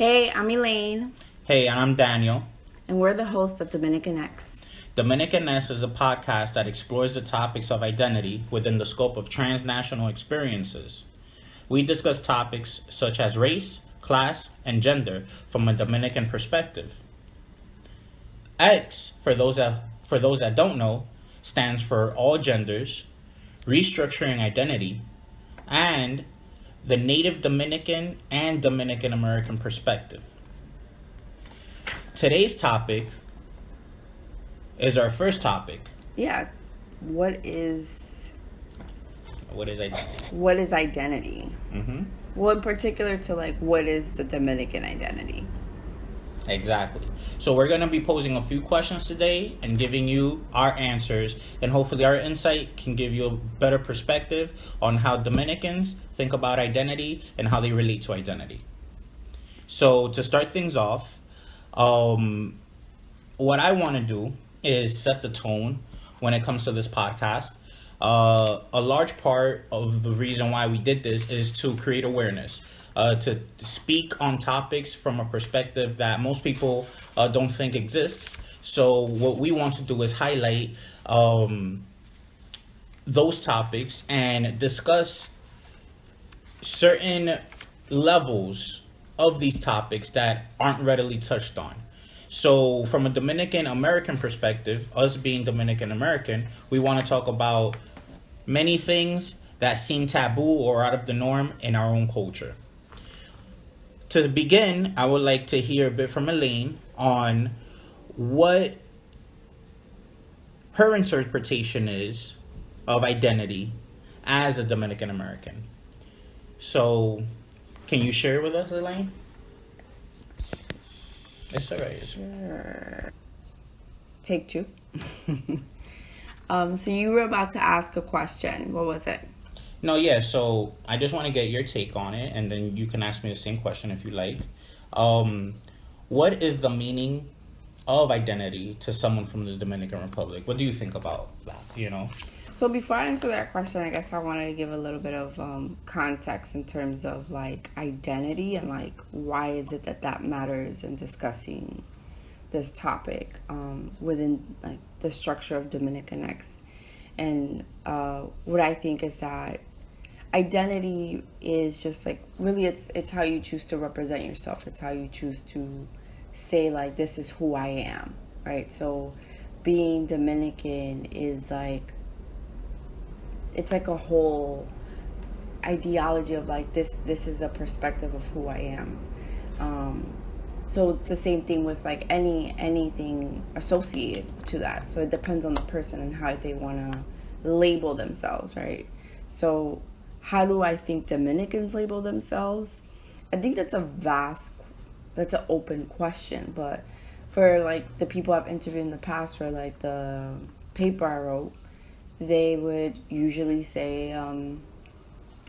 Hey, I'm Elaine, Hey, I'm Daniel. and we're the hosts of Dominican X. Dominican is a podcast that explores the topics of identity within the scope of transnational experiences. We discuss topics such as race, class, and gender from a Dominican perspective. X, for those that don't know, stands for all genders, restructuring identity, and the Native Dominican and Dominican American perspective. Today's topic is our first topic. Yeah, what is What is identity? what is identity? Mm-hmm. Well, in particular to what is the Dominican identity? Exactly. So we're going to be posing a few questions today and giving you our answers, and hopefully our insight can give you a better perspective on how Dominicans think about identity and how they relate to identity. So to start things off, um, what I want to do is set the tone when it comes to this podcast. A large part of the reason why we did this is to create awareness, to speak on topics from a perspective that most people don't think exists. So, what we want to do is highlight those topics and discuss certain levels of these topics that aren't readily touched on. So, from a Dominican American perspective, us being Dominican American, we want to talk about many things that seem taboo or out of the norm in our own culture. To begin, I would like to hear a bit from Elaine on what her interpretation is of identity as a Dominican American. So, can you share with us, Elaine? It's all right. Sure. Take two. So you were about to ask a question. What was it? No, yeah. So I just want to get your take on it, and then you can ask me the same question if you like. Um, what is the meaning of identity to someone from the Dominican Republic? What do you think about that? So before I answer that question, I guess I wanted to give a little bit of context in terms of identity and why is it that matters in discussing this topic within the structure of Dominican X. And what I think is that identity is just really it's how you choose to represent yourself. It's how you choose to say this is who I am, right? So being Dominican is it's a whole ideology of this is a perspective of who I am. So it's the same thing with anything associated to that. So it depends on the person and how they want to label themselves, right? So how do I think Dominicans label themselves? I think that's an open question. But for the people I've interviewed in the past for the paper I wrote, they would usually say, I don't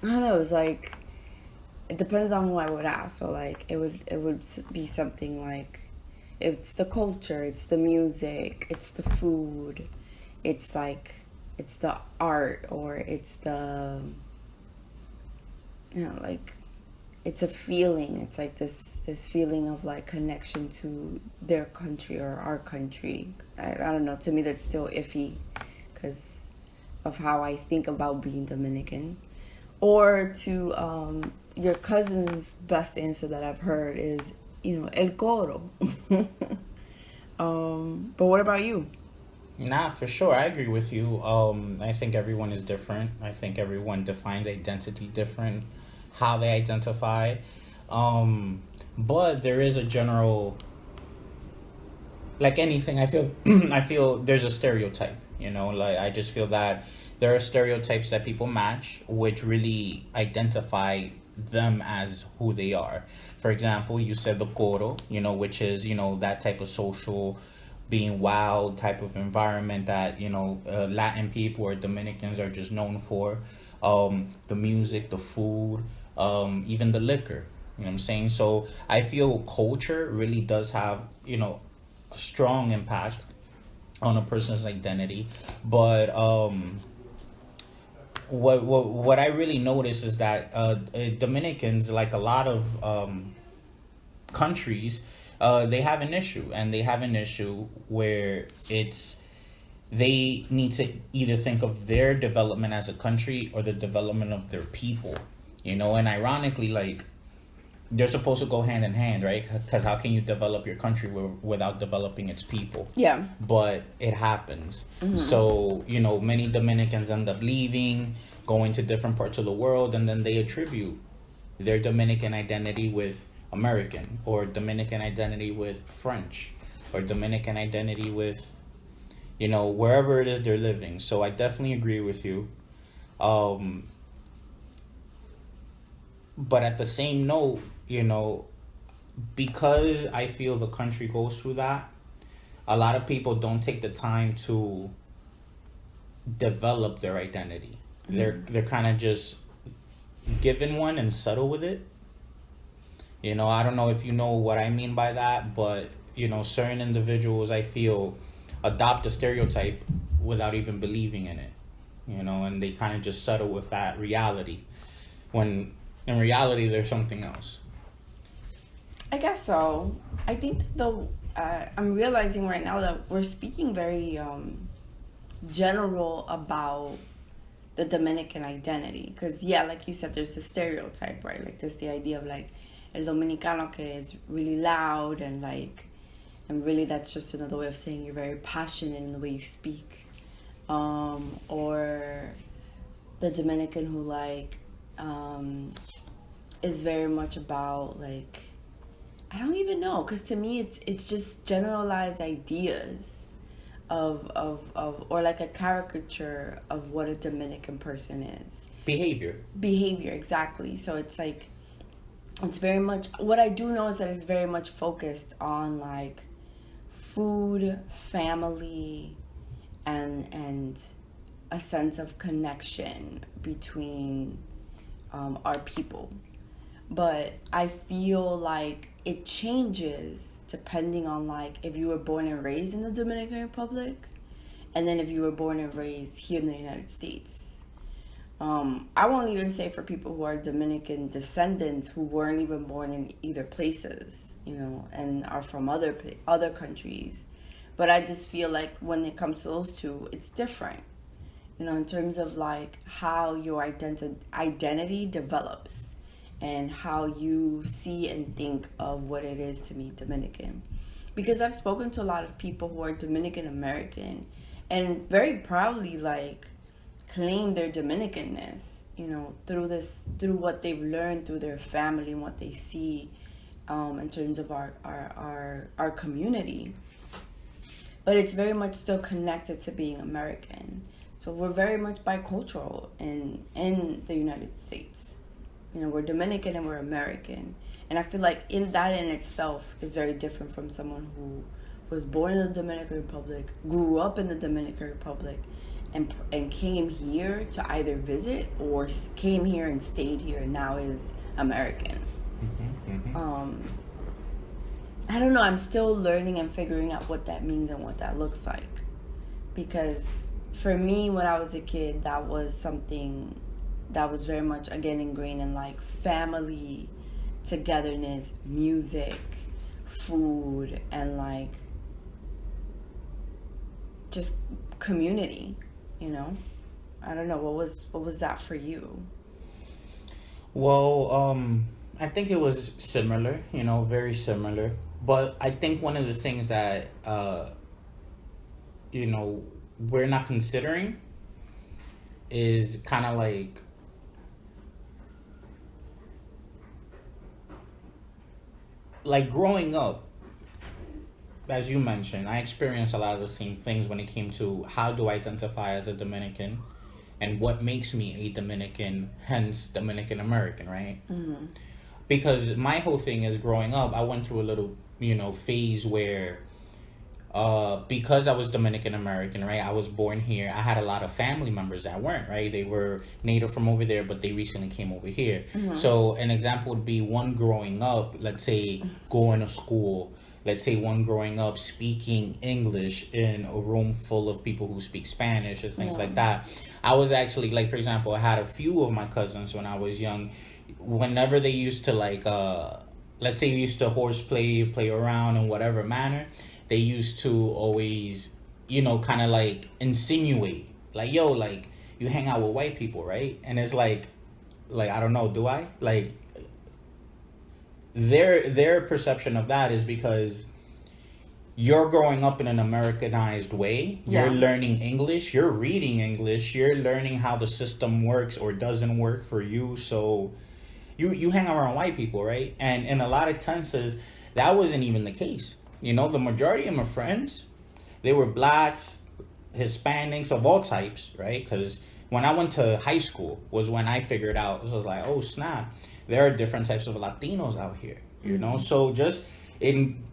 know, it was it depends on who I would ask. So it would be something it's the culture, it's the music, it's the food, it's it's the art, or it's the it's a feeling. It's this feeling of connection to their country or our country. I don't know. To me, that's still iffy because of how I think about being Dominican. Or to your cousin's best answer that I've heard is, el coro. But what about you? Nah, for sure. I agree with you. I think everyone is different. I think everyone defines identity different, how they identify. But there is a general, like anything, I feel, I feel there's a stereotype. I just feel that there are stereotypes that people match, which really identify them as who they are. For example, you said the coro, which is that type of social being wild type of environment that Latin people or Dominicans are just known for. The music, the food, even the liquor. You know what I'm saying? So I feel culture really does have a strong impact on a person's identity. But what I really notice is that Dominicans, like a lot of countries, they have an issue, and they have an issue where it's they need to either think of their development as a country or the development of their people, and ironically, like, they're supposed to go hand in hand, right? Because how can you develop your country without developing its people? Yeah. But it happens. So, many Dominicans end up leaving, going to different parts of the world, and then they attribute their Dominican identity with American, or Dominican identity with French, or Dominican identity with, wherever it is they're living. So I definitely agree with you. But at the same note, because I feel the country goes through that, a lot of people don't take the time to develop their identity. They're kind of just given one and settle with it. I don't know if you know what I mean by that, but certain individuals, I feel, adopt a stereotype without even believing in it. And they kind of just settle with that reality, when in reality there's something else. I guess so. I think though, I'm realizing right now that we're speaking very general about the Dominican identity, because like you said, there's the stereotype, right? Like there's the idea of like el dominicano que is really loud, and really that's just another way of saying you're very passionate in the way you speak, or the Dominican who is very much about like, I don't even know, because to me it's just generalized ideas of or like a caricature of what a Dominican person is. Behavior, exactly. So it's like, it's very much, what I do know is that it's very much focused on like food, family, and a sense of connection between our people. But I feel like it changes depending on like if you were born and raised in the Dominican Republic, and then if you were born and raised here in the United States. I won't even say for people who are Dominican descendants who weren't even born in either places, and are from other countries. But I just feel like when it comes to those two, it's different, in terms of like how your identity develops and how you see and think of what it is to be Dominican. Because I've spoken to a lot of people who are Dominican American and very proudly like claim their Dominicanness, through what they've learned through their family and what they see in terms of our community. But it's very much still connected to being American. So we're very much bicultural in the United States. We're Dominican and we're American. And I feel like in itself is very different from someone who was born in the Dominican Republic, grew up in the Dominican Republic, and came here to either visit or came here and stayed here and now is American. I don't know. I'm still learning and figuring out what that means and what that looks like. Because for me, when I was a kid, that was something that was very much, again, ingrained in like family, togetherness, music, food, and like just community, I don't know, what was that for you? Well, I think it was similar, very similar. But I think one of the things that we're not considering is kind of like growing up. As you mentioned, I experienced a lot of the same things when it came to how do I identify as a Dominican and what makes me a Dominican, hence Dominican American, right? Because my whole thing is, growing up, I went through a little, phase where because I was Dominican American, right? I was born here. I had a lot of family members that weren't, right? They were native from over there, but they recently came over here. So an example would be one growing up, let's say, going to school. Let's say one growing up speaking English in a room full of people who speak Spanish or things like that. I was actually, like, for example, I had a few of my cousins when I was young. Whenever they used to let's say you used to horseplay, play around in whatever manner, they used to always, kind of like insinuate, like, yo, like, you hang out with white people, right? And it's like I don't know, do I? Like, their perception of that is because you're growing up in an Americanized way. Yeah. You're learning English. You're reading English. You're learning how the system works or doesn't work for you. So you hang around white people, right? And in a lot of senses, that wasn't even the case. The majority of my friends, they were blacks, Hispanics of all types, right? Because when I went to high school was when I figured out, it was like, oh, snap, there are different types of Latinos out here, So just in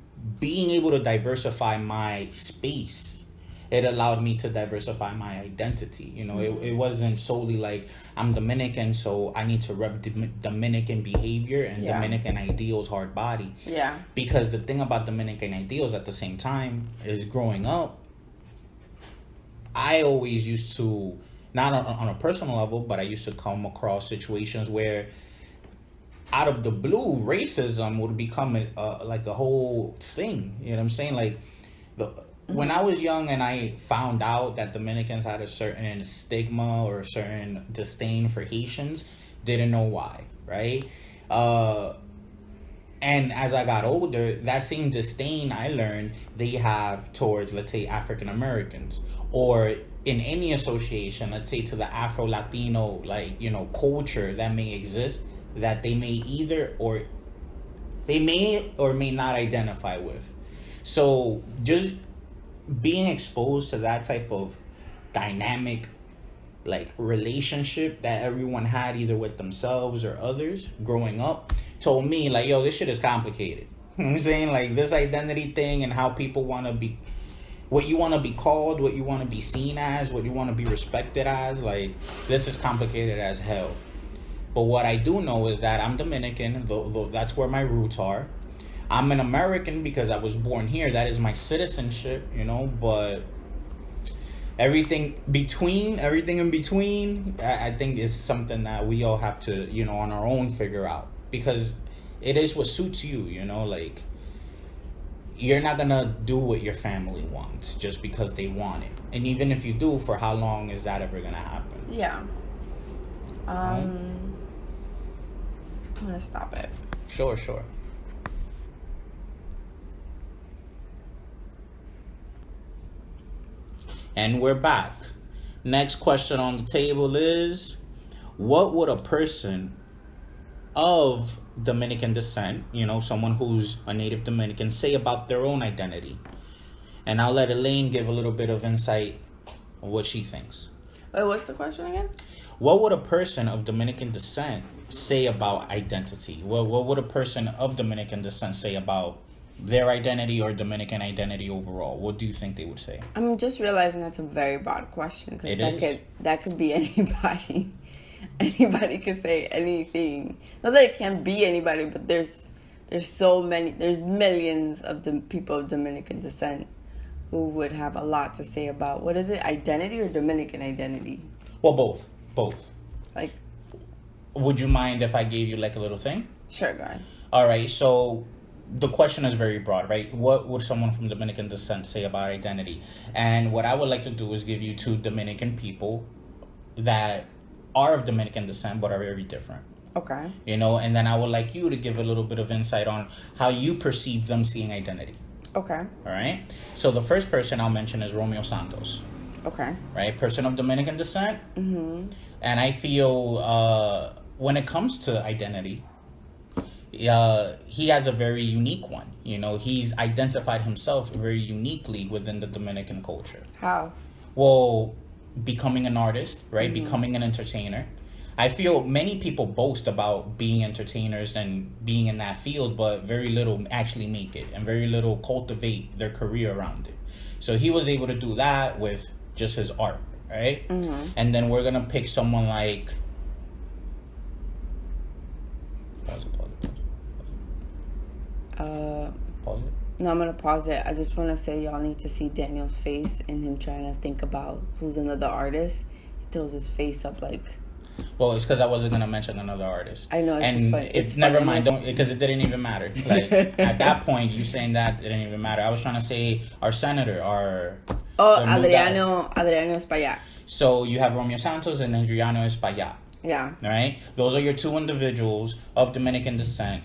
being able to diversify my space, it allowed me to diversify my identity. It wasn't solely like I'm Dominican, so I need to rep Dominican behavior and Dominican ideals hard body. Yeah. Because the thing about Dominican ideals at the same time is growing up, I always used to, not on a personal level, but I used to come across situations where out of the blue, racism would become like a whole thing. You know what I'm saying? Like, when I was young and I found out that Dominicans had a certain stigma or a certain disdain for Haitians, didn't know why, right? And as I got older, that same disdain I learned they have towards, let's say, African Americans, or in any association, let's say, to the Afro-Latino, culture that may exist, that they may or may not identify with. So just being exposed to that type of dynamic, like, relationship that everyone had either with themselves or others growing up told me, like, yo, this shit is complicated. You know what I'm saying? Like, this identity thing and how people want to be, what you want to be called, what you want to be seen as, what you want to be respected as, like, this is complicated as hell. But what I do know is that I'm Dominican, though that's where my roots are. I'm an American because I was born here. That is my citizenship, but everything in between, I think is something that we all have to, on our own figure out. Because it is what suits you, like, you're not going to do what your family wants just because they want it. And even if you do, for how long is that ever going to happen? Yeah. I'm gonna stop it. Sure. And we're back. Next question on the table is, what would a person of Dominican descent, someone who's a native Dominican, say about their own identity? And I'll let Elaine give a little bit of insight on what she thinks. Wait, what's the question again? What would a person of Dominican descent say about identity? What would a person of Dominican descent say about their identity or Dominican identity overall? What do you think they would say? I'm just realizing that's a very broad question, because that could be anybody. Anybody could say anything. Not that it can't be anybody, but there's millions of people of Dominican descent who would have a lot to say about, what is it, identity or Dominican identity? Well, both. Like, would you mind if I gave you like a little thing? Sure, go ahead. All right, so the question is very broad, right? What would someone from Dominican descent say about identity? And what I would like to do is give you two Dominican people that are of Dominican descent but are very different. Okay. And then I would like you to give a little bit of insight on how you perceive them seeing identity. Okay. All right? So the first person I'll mention is Romeo Santos. Okay. Right? Person of Dominican descent. Mm-hmm. And I feel when it comes to identity, he has a very unique one. He's identified himself very uniquely within the Dominican culture. How? Well, becoming an artist, right? Mm-hmm. Becoming an entertainer. I feel many people boast about being entertainers and being in that field, but very little actually make it and very little cultivate their career around it. So he was able to do that with just his art, right? Mm-hmm. And then we're going to pick someone like... Pause it. Pause it? No, I'm going to pause it. I just want to say y'all need to see Daniel's face and him trying to think about who's another artist. He throws his face up like... Well, it's because I wasn't gonna mention another artist. I know, it's just And funny. It's never funny. mind. Don't, because it didn't even matter. Like at that point, you saying that it didn't even matter. I was trying to say our senator, Oh, the new guy. Adriano Espaillat. So you have Romeo Santos and Adriano Espaillat. Yeah. All right, those are your two individuals of Dominican descent.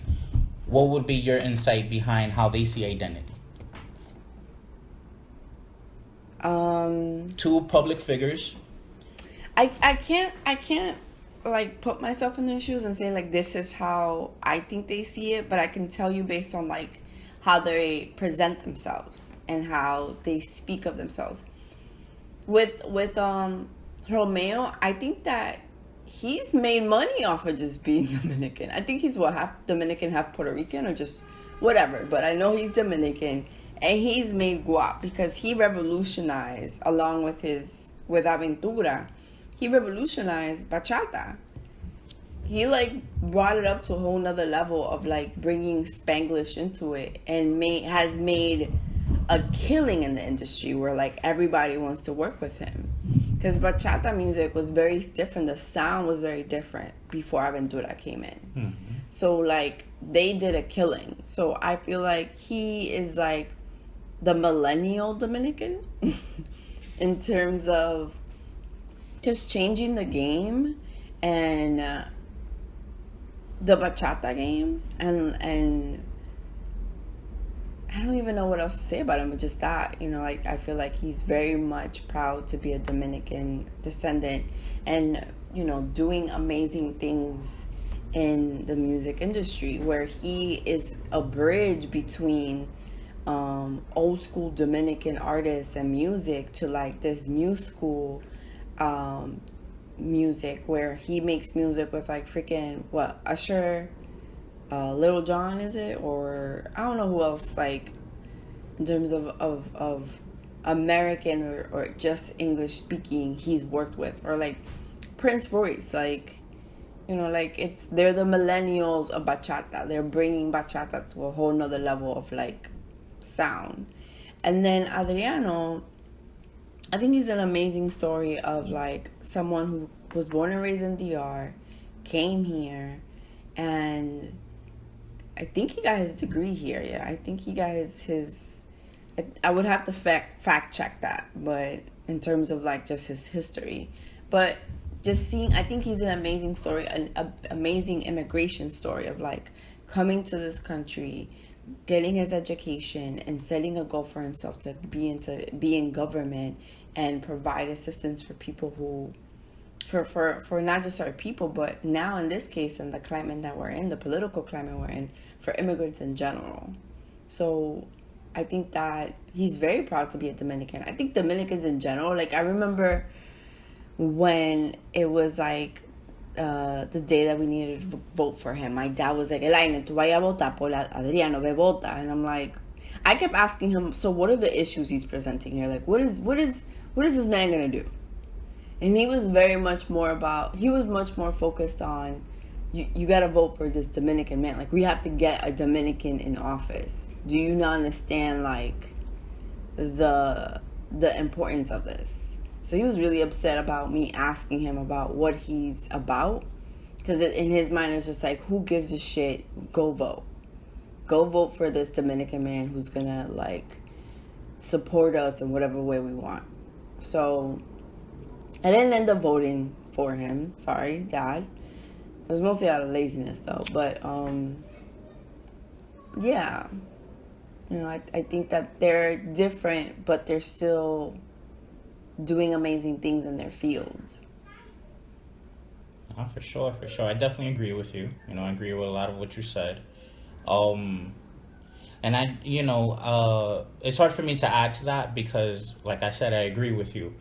What would be your insight behind how they see identity? Two public figures. I can't like put myself in their shoes and say like this is how I think they see it, but I can tell you based on like how they present themselves and how they speak of themselves. With Romeo, I think that he's made money off of just being Dominican. I think he's what, half Dominican, half Puerto Rican, or just whatever. But I know he's Dominican, and he's made guap because he revolutionized, along with Aventura, he revolutionized bachata. He like brought it up to a whole nother level of like bringing Spanglish into it, and has made a killing in the industry where like everybody wants to work with him, because bachata music was very different. The sound was very different before Aventura came in. Mm-hmm. So like they did a killing. So I feel like he is like the millennial Dominican in terms of just changing the game and the bachata game, and I don't even know what else to say about him, but just that, you know, like I feel like he's very much proud to be a Dominican descendant, and you know, doing amazing things in the music industry, where he is a bridge between old school Dominican artists and music to like this new school music, where he makes music with like freaking what, Usher, Little John, is it, or I don't know who else, like in terms of American or just English speaking he's worked with, or like Prince Royce, like, you know, like they're the millennials of bachata. They're bringing bachata to a whole nother level of like sound. And then Adriano, I think he's an amazing story of like someone who was born and raised in DR, came here, and I think he got his degree here. Yeah, I think he got his I would have to fact check that, but in terms of like just his history, but just seeing, I think he's an amazing story, an amazing immigration story of like coming to this country, getting his education, and setting a goal for himself to be in government and provide assistance for people who, for not just our people, but now in this case, in the climate that we're in, the political climate we're in, for immigrants in general. So I think that he's very proud to be a Dominican. I think Dominicans in general, like I remember when it was like the day that we needed to vote for him, my dad was like, Elaine, tú vaya a votar por Adriano, ve vota. And I'm like, I kept asking him, so what are the issues he's presenting here? Like, what is this man gonna do? And he was much more focused on, you gotta vote for this Dominican man. Like, we have to get a Dominican in office. Do you not understand like the importance of this? So he was really upset about me asking him about what he's about, because in his mind it's just like, who gives a shit? Go vote for this Dominican man who's gonna like support us in whatever way we want. So I didn't end up voting for him. Sorry, Dad. It was mostly out of laziness though. But yeah, you know, I think that they're different, but they're still doing amazing things in their field. For sure. I definitely agree with you. You know, I agree with a lot of what you said. And it's hard for me to add to that because, like I said, I agree with you.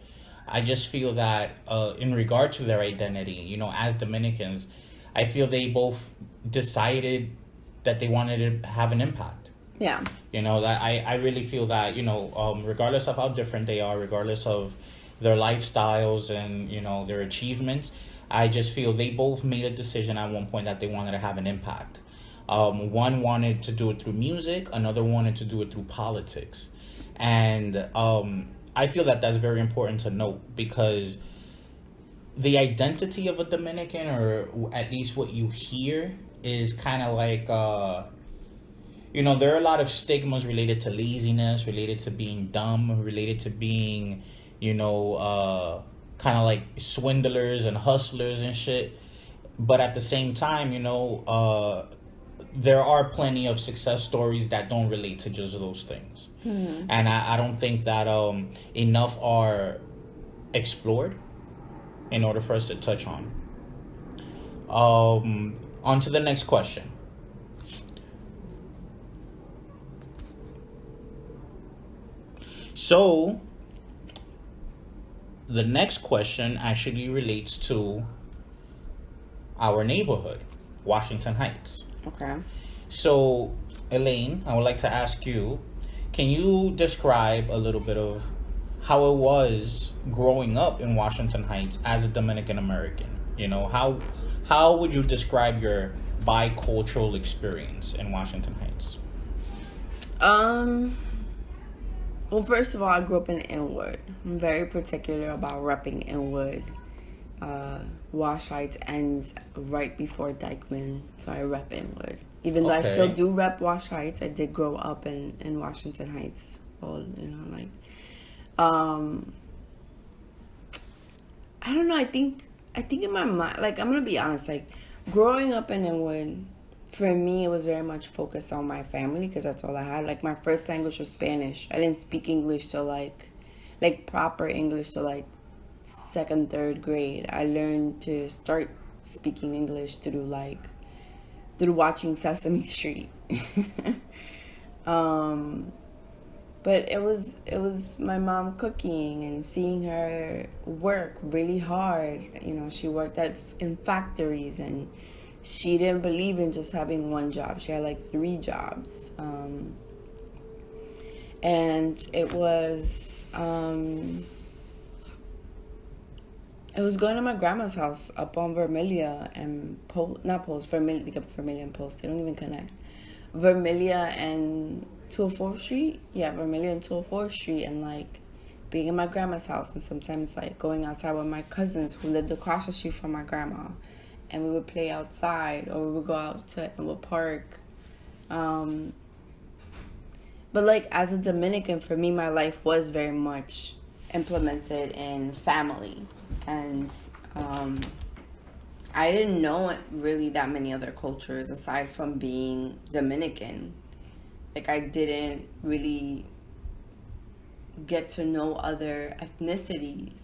I just feel that in regard to their identity, you know, as Dominicans, I feel they both decided that they wanted to have an impact. Yeah. You know, that I really feel that, you know, regardless of how different they are, regardless of their lifestyles and, you know, their achievements, I just feel they both made a decision at one point that they wanted to have an impact. One wanted to do it through music, another wanted to do it through politics. And I feel that that's very important to note because the identity of a Dominican, or at least what you hear, is kind of like there are a lot of stigmas related to laziness, related to being dumb, related to being, kind of like swindlers and hustlers and shit. But at the same time, there are plenty of success stories that don't relate to just those things. And I don't think that enough are explored in order for us to touch on. On to the next question. So, the next question actually relates to our neighborhood, Washington Heights. Okay. So, Elaine, I would like to ask you, can you describe a little bit of how it was growing up in Washington Heights as a Dominican American? How would you describe your bicultural experience in Washington Heights? Well, first of all, I grew up in Inwood. I'm very particular about repping Inwood. Wash Heights ends right before Dykeman, so I rep Inwood. Even though I still do rep Wash Heights, I did grow up in Washington Heights. Well, I don't know. I think in my mind, like, I'm gonna be honest, like, growing up in Inwood, for me, it was very much focused on my family because that's all I had. Like, my first language was Spanish. I didn't speak English till like proper English till like second, third grade. I learned to start speaking English through watching Sesame Street. But it was my mom cooking and seeing her work really hard. She worked in factories, and she didn't believe in just having one job. She had like 3 jobs. And it was going to my grandma's house up on Vermilia and Vermilia and Post. They don't even connect. Vermilia and 204th Street. Yeah, Vermilia and 204th Street, and like being in my grandma's house, and sometimes like going outside with my cousins who lived across the street from my grandma, and we would play outside, or we would go out to Inwood Park. But like as a Dominican, for me, my life was very much implemented in family, and I didn't know really that many other cultures aside from being Dominican. Like, I didn't really get to know other ethnicities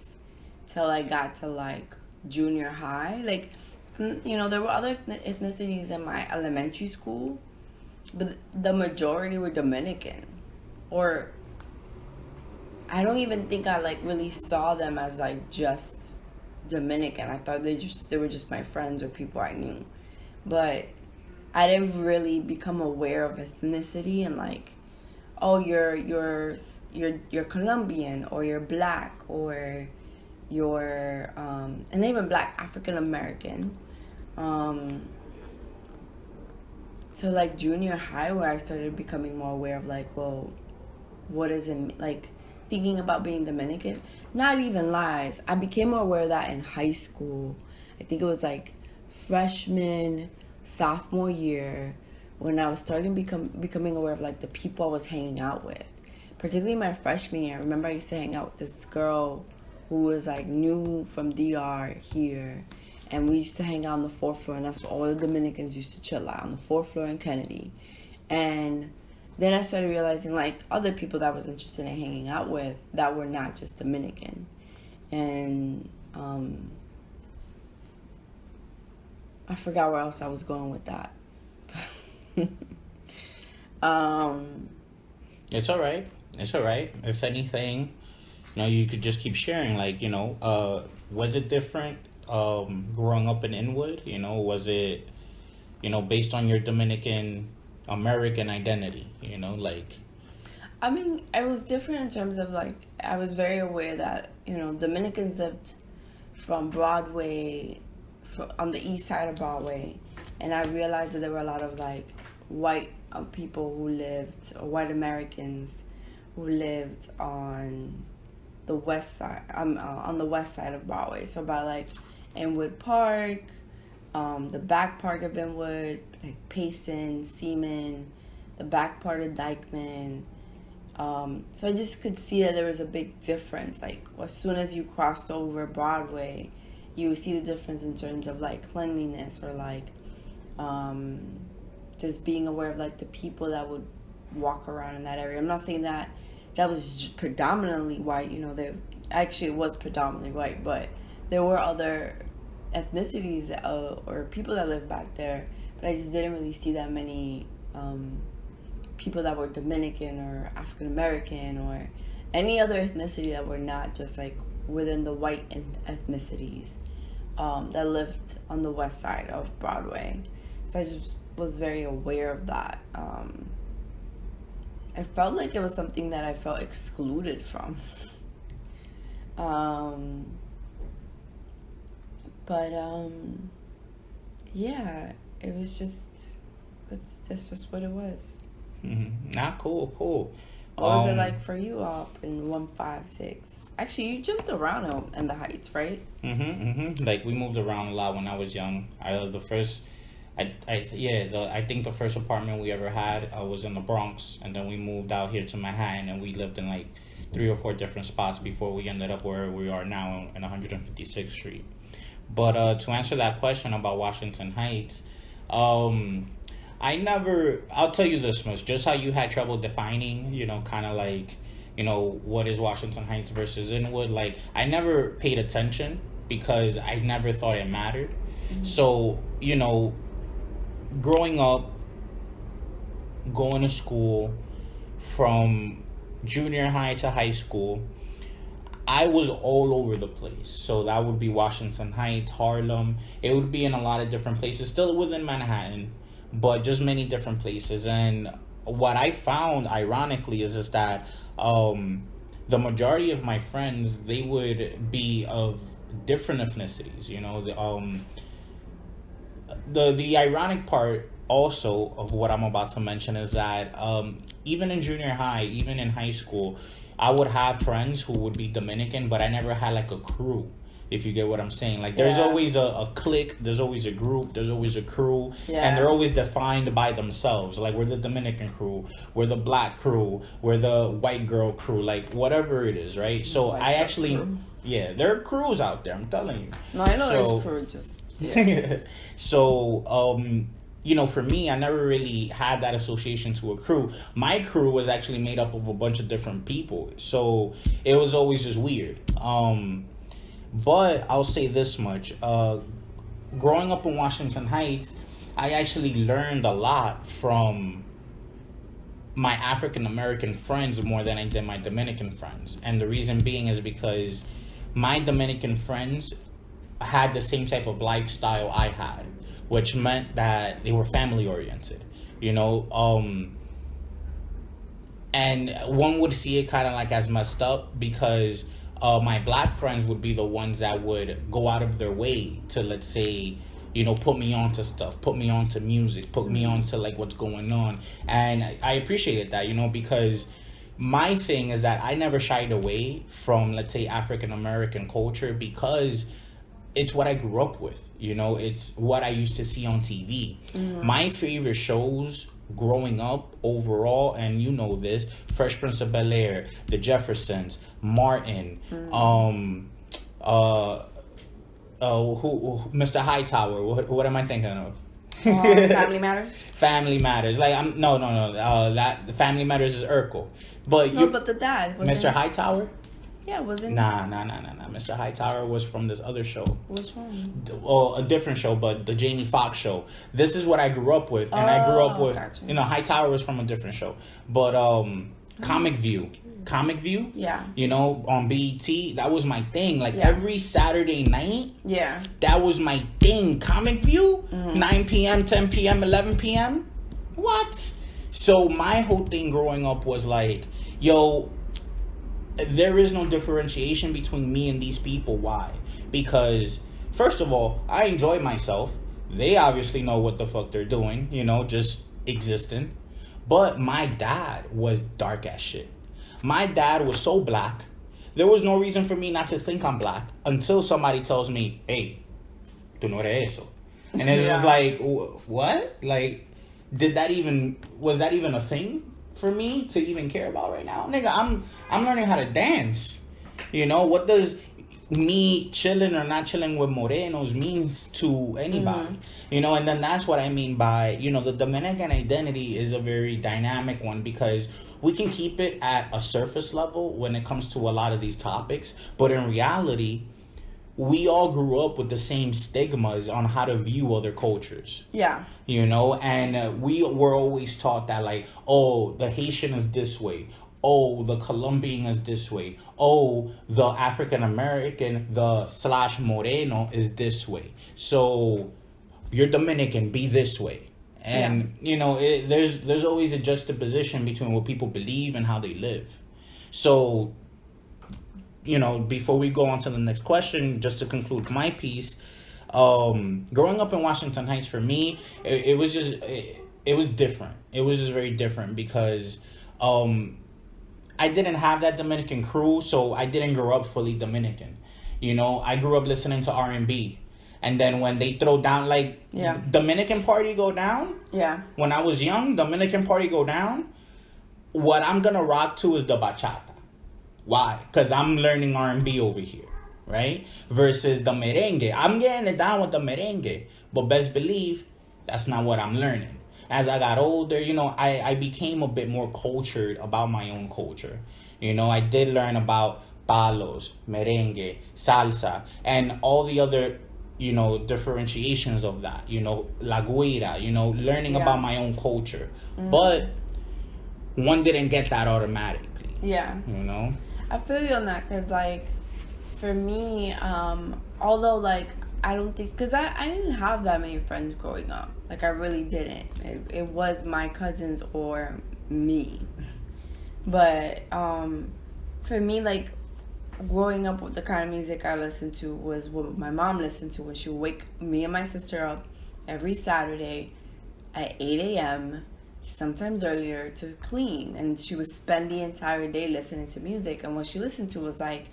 till I got to like junior high. Like, there were other ethnicities in my elementary school, but the majority were Dominican. Or I don't even think I like really saw them as like just Dominican. I thought they were just my friends or people I knew. But I didn't really become aware of ethnicity and like, oh, you're Colombian, or you're black, or you're and even black African American. To like junior high, where I started becoming more aware of like, well, what is it like thinking about being Dominican? Not even lies. I became more aware of that in high school. I think it was like freshman, sophomore year, when I was starting becoming aware of like the people I was hanging out with. Particularly my freshman year, I remember I used to hang out with this girl who was like new from DR here, and we used to hang out on the 4th floor, and that's where all the Dominicans used to chill out, on the 4th floor in Kennedy. And then I started realizing like other people that I was interested in hanging out with that were not just Dominican. And I forgot where else I was going with that. It's all right. It's all right. If anything, you could just keep sharing. Like, was it different growing up in Inwood? Was it, based on your Dominican American identity? I mean, it was different in terms of like, I was very aware that, Dominicans lived from Broadway, on the east side of Broadway, and I realized that there were a lot of like white people who lived, or white Americans who lived on the west side. I'm on the west side of Broadway, so by like Inwood Park, the back part of Inwood, like Payson, Seaman, the back part of Dykeman. So I just could see that there was a big difference. Like as soon as you crossed over Broadway, you would see the difference in terms of like cleanliness or like just being aware of like the people that would walk around in that area. I'm not saying that that was predominantly white, you know, it was predominantly white, but there were other ethnicities or people that lived back there, but I just didn't really see that many people that were Dominican or African American or any other ethnicity that were not just like within the white ethnicities that lived on the west side of Broadway. So I just was very aware of that. I felt like it was something that I felt excluded from. Yeah, it was just, that's just what it was. Mm-hmm. Nah, cool. What was it like for you up in 156? Actually, you jumped around in the Heights, right? Like we moved around a lot when I was young. I think the first apartment we ever had was in the Bronx, and then we moved out here to Manhattan, and we lived in like 3 or 4 different spots before we ended up where we are now in 156th Street. But to answer that question about Washington Heights, I'll tell you this much, just how you had trouble defining, you know, kind of like, you know, what is Washington Heights versus Inwood, like, I never paid attention because I never thought it mattered. Mm-hmm. So, you know, growing up, going to school, from junior high to high school, I was all over the place. So that would be Washington Heights, Harlem. It would be in a lot of different places, still within Manhattan, but just many different places. And what I found, ironically, is that the majority of my friends, they would be of different ethnicities. You know, the ironic part also of what I'm about to mention is that even in junior high, even in high school, I would have friends who would be Dominican, but I never had like a crew, if you get what I'm saying. Like there's always a clique, there's always a group, there's always a crew, and they're always defined by themselves. Like we're the Dominican crew, we're the black crew, we're the white girl crew, like whatever it is, right? So white I actually, crew. Yeah, there are crews out there, I'm telling you. No, I know there's crew, just, yeah. So, you know, for me, I never really had that association to a crew. My crew was actually made up of a bunch of different people. So it was always just weird. But I'll say this much. Growing up in Washington Heights, I actually learned a lot from my African American friends more than I did my Dominican friends. And the reason being is because my Dominican friends had the same type of lifestyle I had, which meant that they were family oriented, you know, and one would see it kind of like as messed up because my black friends would be the ones that would go out of their way to, let's say, you know, put me onto stuff, put me onto music, put me onto like what's going on. And I appreciated that, you know, because my thing is that I never shied away from, let's say, African American culture because it's what I grew up with, you know, it's what I used to see on TV. Mm-hmm. My favorite shows growing up overall, and you know this, Fresh Prince of Bel-Air, The Jeffersons, Martin, Mr. Hightower, what am I thinking of? Family Matters? Family Matters. Like, no, that the Family Matters is Urkel. But but the dad. Mr. Hightower? Yeah, wasn't Nah. Mr. Hightower was from this other show. Which one? Oh, a different show, but the Jamie Foxx show. This is what I grew up with, and I grew up with. Gotcha. You know, Hightower was from a different show, but Comic View. Yeah. You know, on BET, that was my thing. Like every Saturday night. Yeah. That was my thing. Comic View, 9 p.m., 10 p.m., 11 p.m. What? So my whole thing growing up was like, yo, there is no differentiation between me and these people. Why? Because, first of all, I enjoy myself. They obviously know what the fuck they're doing, you know, just existing. But my dad was dark as shit. My dad was so black there was no reason for me not to think I'm black until somebody tells me, hey, tú no eres eso. And it's just like, what? Like, was that even a thing for me to even care about right now? Nigga, I'm learning how to dance. You know, what does me chilling or not chilling with morenos means to anybody? You know, and then that's what I mean by, you know, the Dominican identity is a very dynamic one, because we can keep it at a surface level when it comes to a lot of these topics, but in reality, we all grew up with the same stigmas on how to view other cultures. Yeah. You know, and we were always taught that, like, oh, the Haitian is this way. Oh, the Colombian is this way. Oh, the African American, the slash Moreno is this way. So you're Dominican, be this way. And, you know, there's always a juxtaposition between what people believe and how they live. So, you know, before we go on to the next question, just to conclude my piece, growing up in Washington Heights, for me, it was different. It was just very different because I didn't have that Dominican crew, so I didn't grow up fully Dominican. You know, I grew up listening to R&B. And then when they throw down, like, Dominican party go down. Yeah. When I was young, Dominican party go down. What I'm going to rock to is the bachata. Why? Because I'm learning R&B over here, right? Versus the merengue. I'm getting it down with the merengue. But best believe, that's not what I'm learning. As I got older, you know, I became a bit more cultured about my own culture. You know, I did learn about palos, merengue, salsa, and all the other, you know, differentiations of that. You know, la guira, you know, learning about my own culture. But one didn't get that automatically. Yeah. You know? I feel you on that, because, like, for me, although, like, I don't think, because I didn't have that many friends growing up. Like, I really didn't. It was my cousins or me. But for me, like, growing up with the kind of music I listened to was what my mom listened to when she would wake me and my sister up every Saturday at 8 a.m., sometimes earlier, to clean. And she would spend the entire day listening to music. And what she listened to was, like,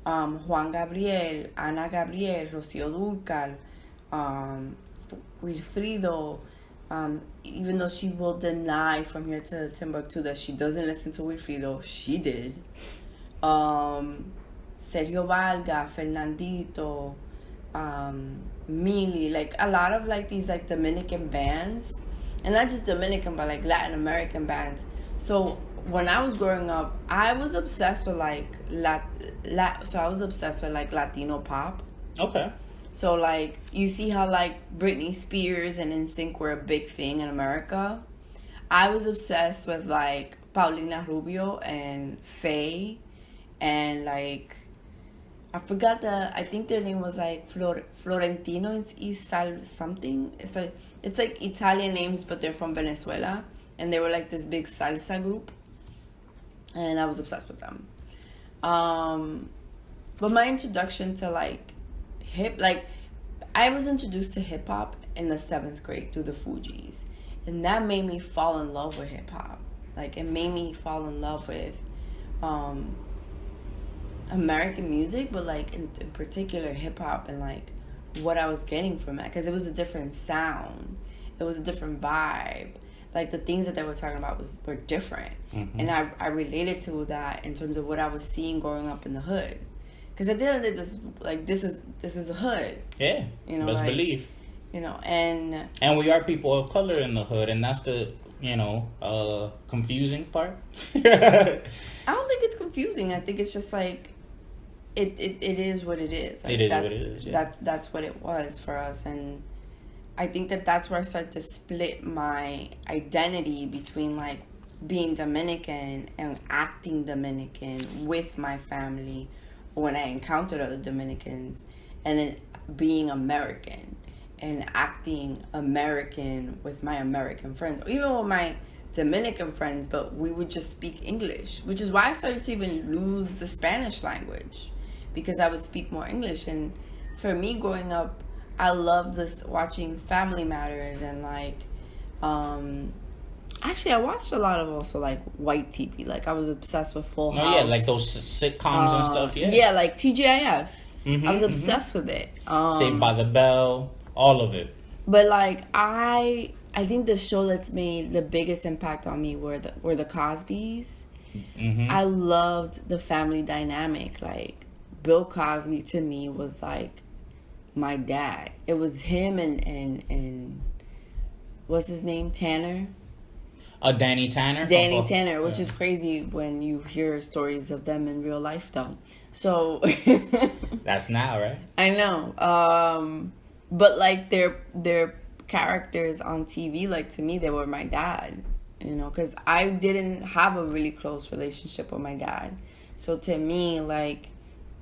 Juan Gabriel, Ana Gabriel, Rocío Dúrcal, Wilfrido. Even though she will deny from here to Timbuktu that she doesn't listen to Wilfrido, she did. Sergio Valga, Fernandito, Mili, like a lot of like these like Dominican bands, and not just Dominican but like Latin American bands. So when I was growing up, I was obsessed with like I was obsessed with like Latino pop. Okay. So like you see how like Britney Spears and NSYNC were a big thing in America. I was obsessed with like Paulina Rubio and Faye, and like I forgot I think their name was like Florentino y Sal something. It's like Italian names, but they're from Venezuela, and they were like this big salsa group, and I was obsessed with them. But my introduction to like I was introduced to hip hop in the 7th grade through the Fugees, and that made me fall in love with hip hop. Like it made me fall in love with American music, but like in particular hip hop, and like what I was getting from it, because it was a different sound, it was a different vibe. Like the things that they were talking about were different, and I related to that in terms of what I was seeing growing up in the hood. Because at the end of the day, this is a hood. Yeah, you know, best believe. You know, and we are people of color in the hood, and that's the confusing part. I don't think it's confusing. I think it's just like it is what it is. Like, it is what it is. Yeah. That's what it was for us, and I think that's where I started to split my identity between like being Dominican and acting Dominican with my family when I encountered other Dominicans, and then being American and acting American with my American friends, or even with my Dominican friends, but we would just speak English, which is why I started to even lose the Spanish language, because I would speak more English. And for me growing up, I love this watching Family Matters, and like Actually, I watched a lot of also like white TV. Like I was obsessed with Full House. Oh yeah, like those sitcoms and stuff. Yeah. Like TGIF. I was obsessed with it. Saved by the Bell, all of it. But like I think the show that's made the biggest impact on me were the Cosbys. I loved the family dynamic. Like Bill Cosby to me was like my dad. It was him and what's his name, Tanner. Danny Tanner. Danny Tanner, which is crazy when you hear stories of them in real life, though. So that's now, right? I know. But like their characters on TV, like to me, they were my dad. You know, because I didn't have a really close relationship with my dad. So to me, like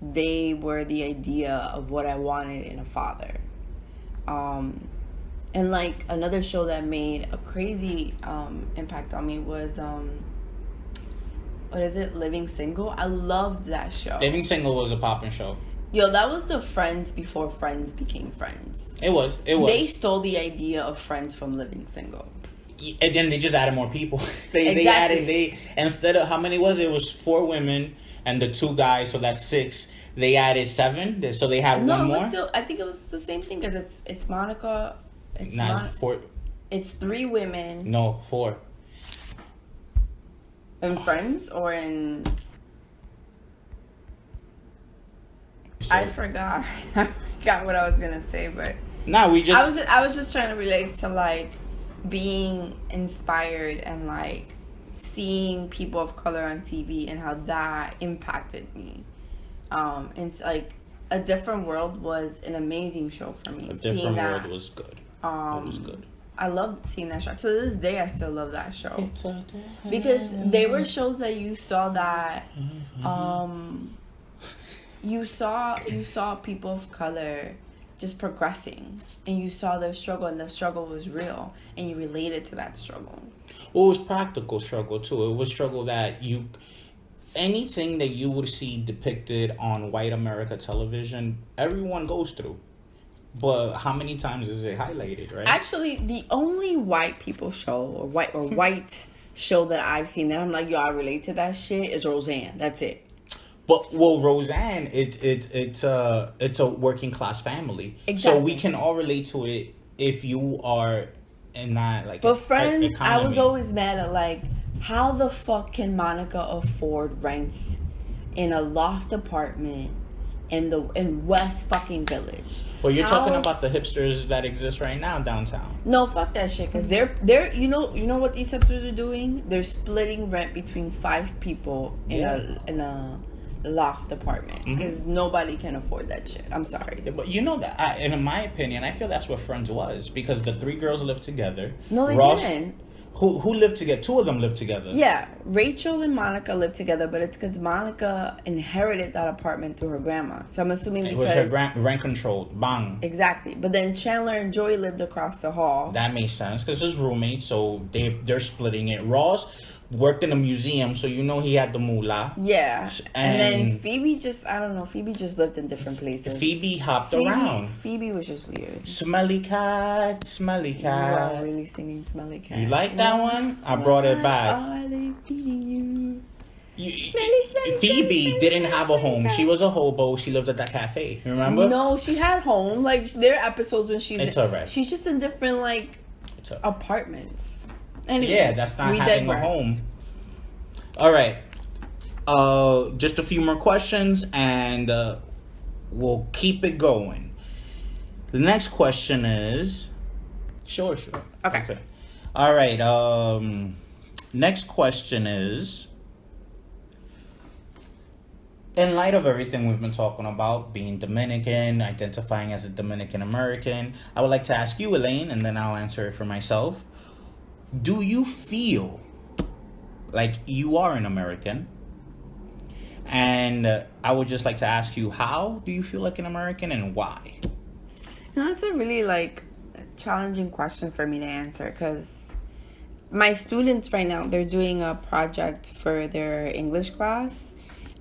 they were the idea of what I wanted in a father. And like another show that made a crazy impact on me was what is it? Living Single. I loved that show. Living Single was a poppin' show. Yo, that was the Friends before Friends became Friends. It was. They stole the idea of Friends from Living Single. And then they just added more people. Exactly. They instead of how many was it? It was 4 women and the 2 guys, so that's 6. They added 7, so they had one more. No, still, I think it was the same thing because it's Monica. It's not 4. It's 3 women. No, 4. In Friends or in? I forgot. I forgot what I was gonna say, but I was just trying to relate to like being inspired and like seeing people of color on TV and how that impacted me. And like A Different World was an amazing show for me. A Different World was good. It was good. I loved seeing that show. To this day, I still love that show because they were shows that you saw that you saw people of color just progressing, and you saw their struggle, and the struggle was real, and you related to that struggle. Well, it was practical struggle too. It was struggle that anything that you would see depicted on white America television, everyone goes through. But how many times is it highlighted, right? Actually, the only white people show or white show that I've seen that I'm like, yo, I relate to that shit is Roseanne. That's it. But Roseanne, it's a working class family, exactly. So we can all relate to it if you are in that like. But Friends, I was always mad at like, how the fuck can Monica afford rents in a loft apartment in West fucking Village? Well, you're talking about the hipsters that exist right now downtown. No, fuck that shit. Cause they're you know what these hipsters are doing? They're splitting rent between 5 people in a loft apartment because nobody can afford that shit. I'm sorry. Yeah, but you know that, in my opinion, I feel that's what Friends was because the 3 girls lived together. No, they didn't. Who lived together? 2 of them lived together. Yeah, Rachel and Monica lived together, but it's because Monica inherited that apartment through her grandma. So I'm assuming it was her rent controlled. Bang. Exactly, but then Chandler and Joey lived across the hall. That makes sense because his roommates, so they're splitting it. Ross worked in a museum, so you know he had the moolah. Yeah, and then Phoebe just lived in different places. Phoebe hopped around. Phoebe was just weird. Smelly cat, smelly cat. You are really singing Smelly Cat. You like that one? I brought it back. Are they feeding you? Phoebe didn't have a home. She was a hobo. She lived at that cafe. Remember? No, she had home. Like there are episodes when it's alright. She's just in different like apartments. Anyways, yeah, that's not having a home. All right. Just a few more questions and we'll keep it going. The next question is Sure. Okay. All right. Next question is, in light of everything we've been talking about, being Dominican, identifying as a Dominican American, I would like to ask you, Elaine, and then I'll answer it for myself. Do you feel like you are an American? And I would just like to ask you, how do you feel like an American and why? That's a really like challenging question for me to answer because my students right now, they're doing a project for their English class,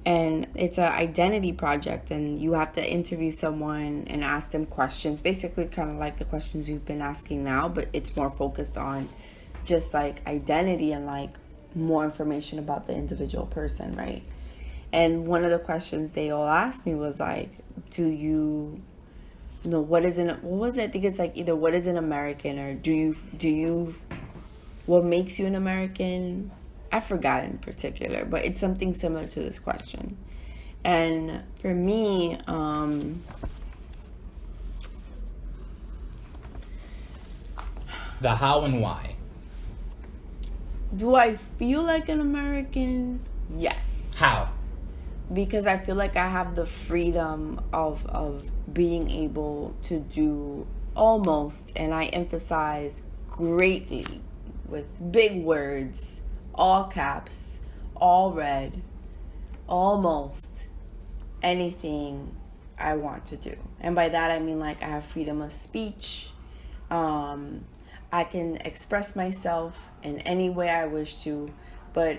and it's an identity project, and you have to interview someone and ask them questions, basically kind of like the questions you've been asking now, but it's more focused on just like identity and like more information about the individual person, right? And one of the questions they all asked me was like, do you know what is an what was it? I think it's like either what is an American or do you what makes you an American? I forgot in particular, but it's something similar to this question. And for me, The how and why. do I feel like an American? Yes. How? Because I feel like I have the freedom of being able to do almost, and I emphasize greatly with big words, all caps, all red, almost anything I want to do. And by that I mean like I have freedom of speech. I can express myself in any way I wish to, but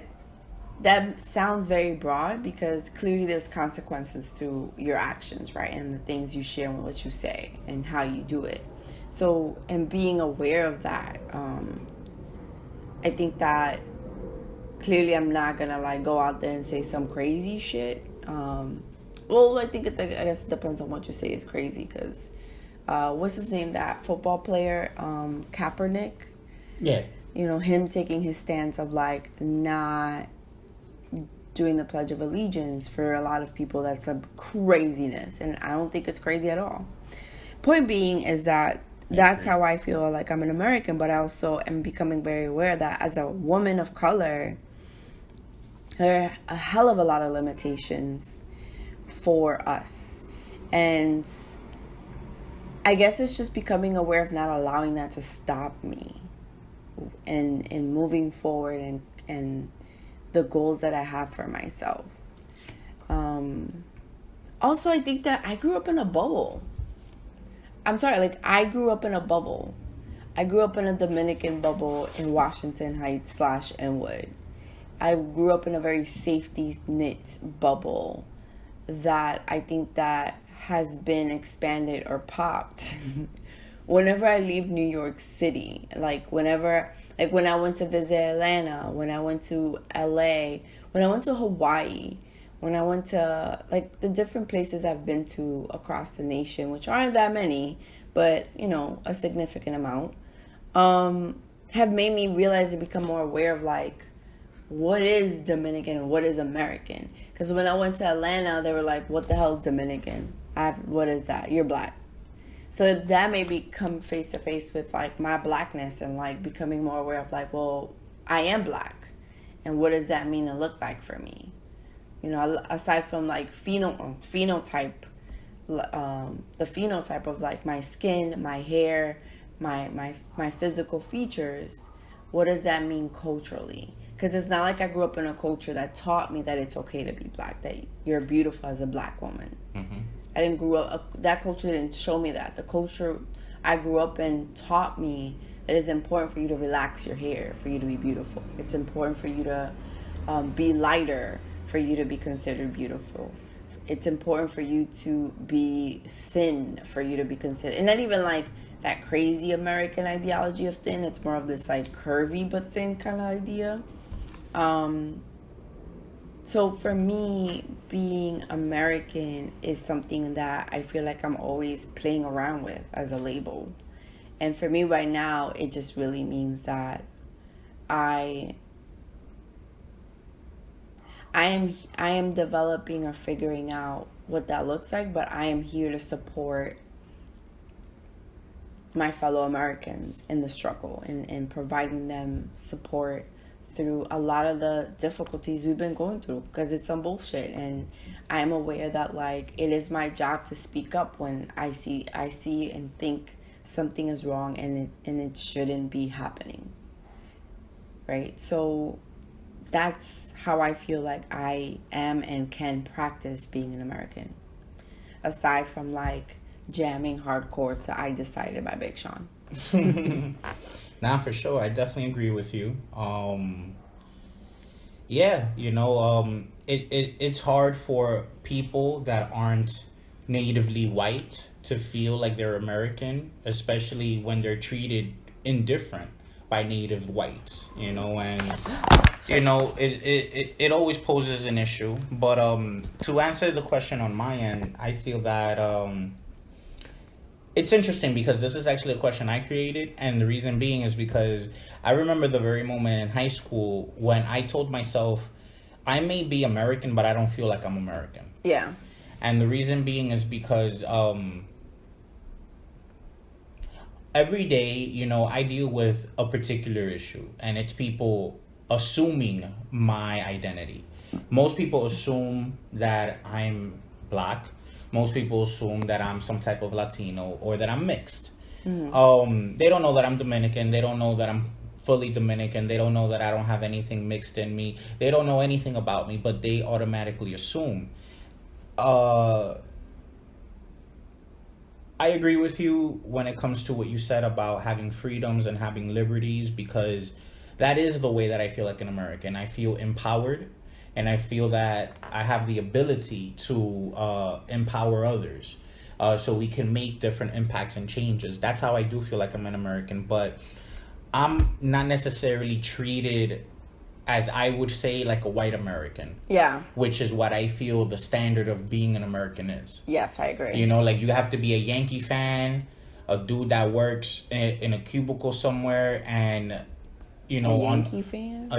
that sounds very broad because clearly there's consequences to your actions, right? And the things you share and what you say and how you do it. So, and being aware of that, I think that clearly I'm not gonna like go out there and say some crazy shit. Well, I guess it depends on what you say is crazy because what's his name? That football player, Kaepernick. Yeah. You know, him taking his stance of like not doing the Pledge of Allegiance. For a lot of people, that's a craziness, and I don't think it's crazy at all. Point being is that that's how I feel like I'm an American, but I also am becoming very aware that as a woman of color, there are a hell of a lot of limitations for us. And I guess it's just becoming aware of not allowing that to stop me and moving forward and the goals that I have for myself. Also, I think that I grew up in a bubble. I'm sorry, like I grew up in a bubble. I grew up in a Dominican bubble in Washington Heights / Inwood. I grew up in a very safety knit bubble that I think that has been expanded or popped whenever I leave New York City. Like when I went to visit Atlanta, when I went to LA, when I went to Hawaii, when I went to like the different places I've been to across the nation, which aren't that many, but you know, a significant amount, have made me realize and become more aware of like what is Dominican and what is American. Because when I went to Atlanta, they were like, what the hell is Dominican? What is that? You're black. So that made me come face to face with like my blackness and like becoming more aware of like, well, I am black. And what does that mean and look like for me? You know, aside from like phenotype, the phenotype of like my skin, my hair, my physical features, what does that mean culturally? Because it's not like I grew up in a culture that taught me that it's okay to be black, that you're beautiful as a black woman. Mm-hmm. I didn't grow up, that culture didn't show me that. The culture I grew up in taught me that it's important for you to relax your hair, for you to be beautiful. It's important for you to be lighter, for you to be considered beautiful. It's important for you to be thin, for you to be considered, and not even like that crazy American ideology of thin. It's more of this like curvy but thin kind of idea. So for me, being American is something that I feel like I'm always playing around with as a label. And for me right now, it just really means that I am developing or figuring out what that looks like, but I am here to support my fellow Americans in the struggle and providing them support through a lot of the difficulties we've been going through, because it's some bullshit. And I'm aware that like it is my job to speak up when I see and think something is wrong and it shouldn't be happening, right? So that's how I feel like I am and can practice being an American, aside from like jamming hardcore to I Decided by Big Sean. Nah, for sure. I definitely agree with you. Yeah, you know, it's hard for people that aren't natively white to feel like they're American, especially when they're treated indifferent by native whites, you know, and you know it always poses an issue. But to answer the question on my end, I feel that it's interesting because this is actually a question I created, and the reason being is because I remember the very moment in high school when I told myself I may be American, but I don't feel like I'm American. Yeah. And the reason being is because every day, you know, I deal with a particular issue, and it's people assuming my identity. Most people assume that I'm black. Most people assume that I'm some type of Latino or that I'm mixed. They don't know that I'm Dominican. They don't know that I'm fully Dominican. They don't know that I don't have anything mixed in me. They don't know anything about me, but they automatically assume. I agree with you when it comes to what you said about having freedoms and having liberties, because that is the way that I feel like an American. I feel empowered, and I feel that I have the ability to empower others, so we can make different impacts and changes. That's how I do feel like I'm an American, but I'm not necessarily treated as I would say like a white American. Yeah. Which is what I feel the standard of being an American is. Yes, I agree. You know, like you have to be a Yankee fan, a dude that works in a cubicle somewhere, and you know, a Yankee fan.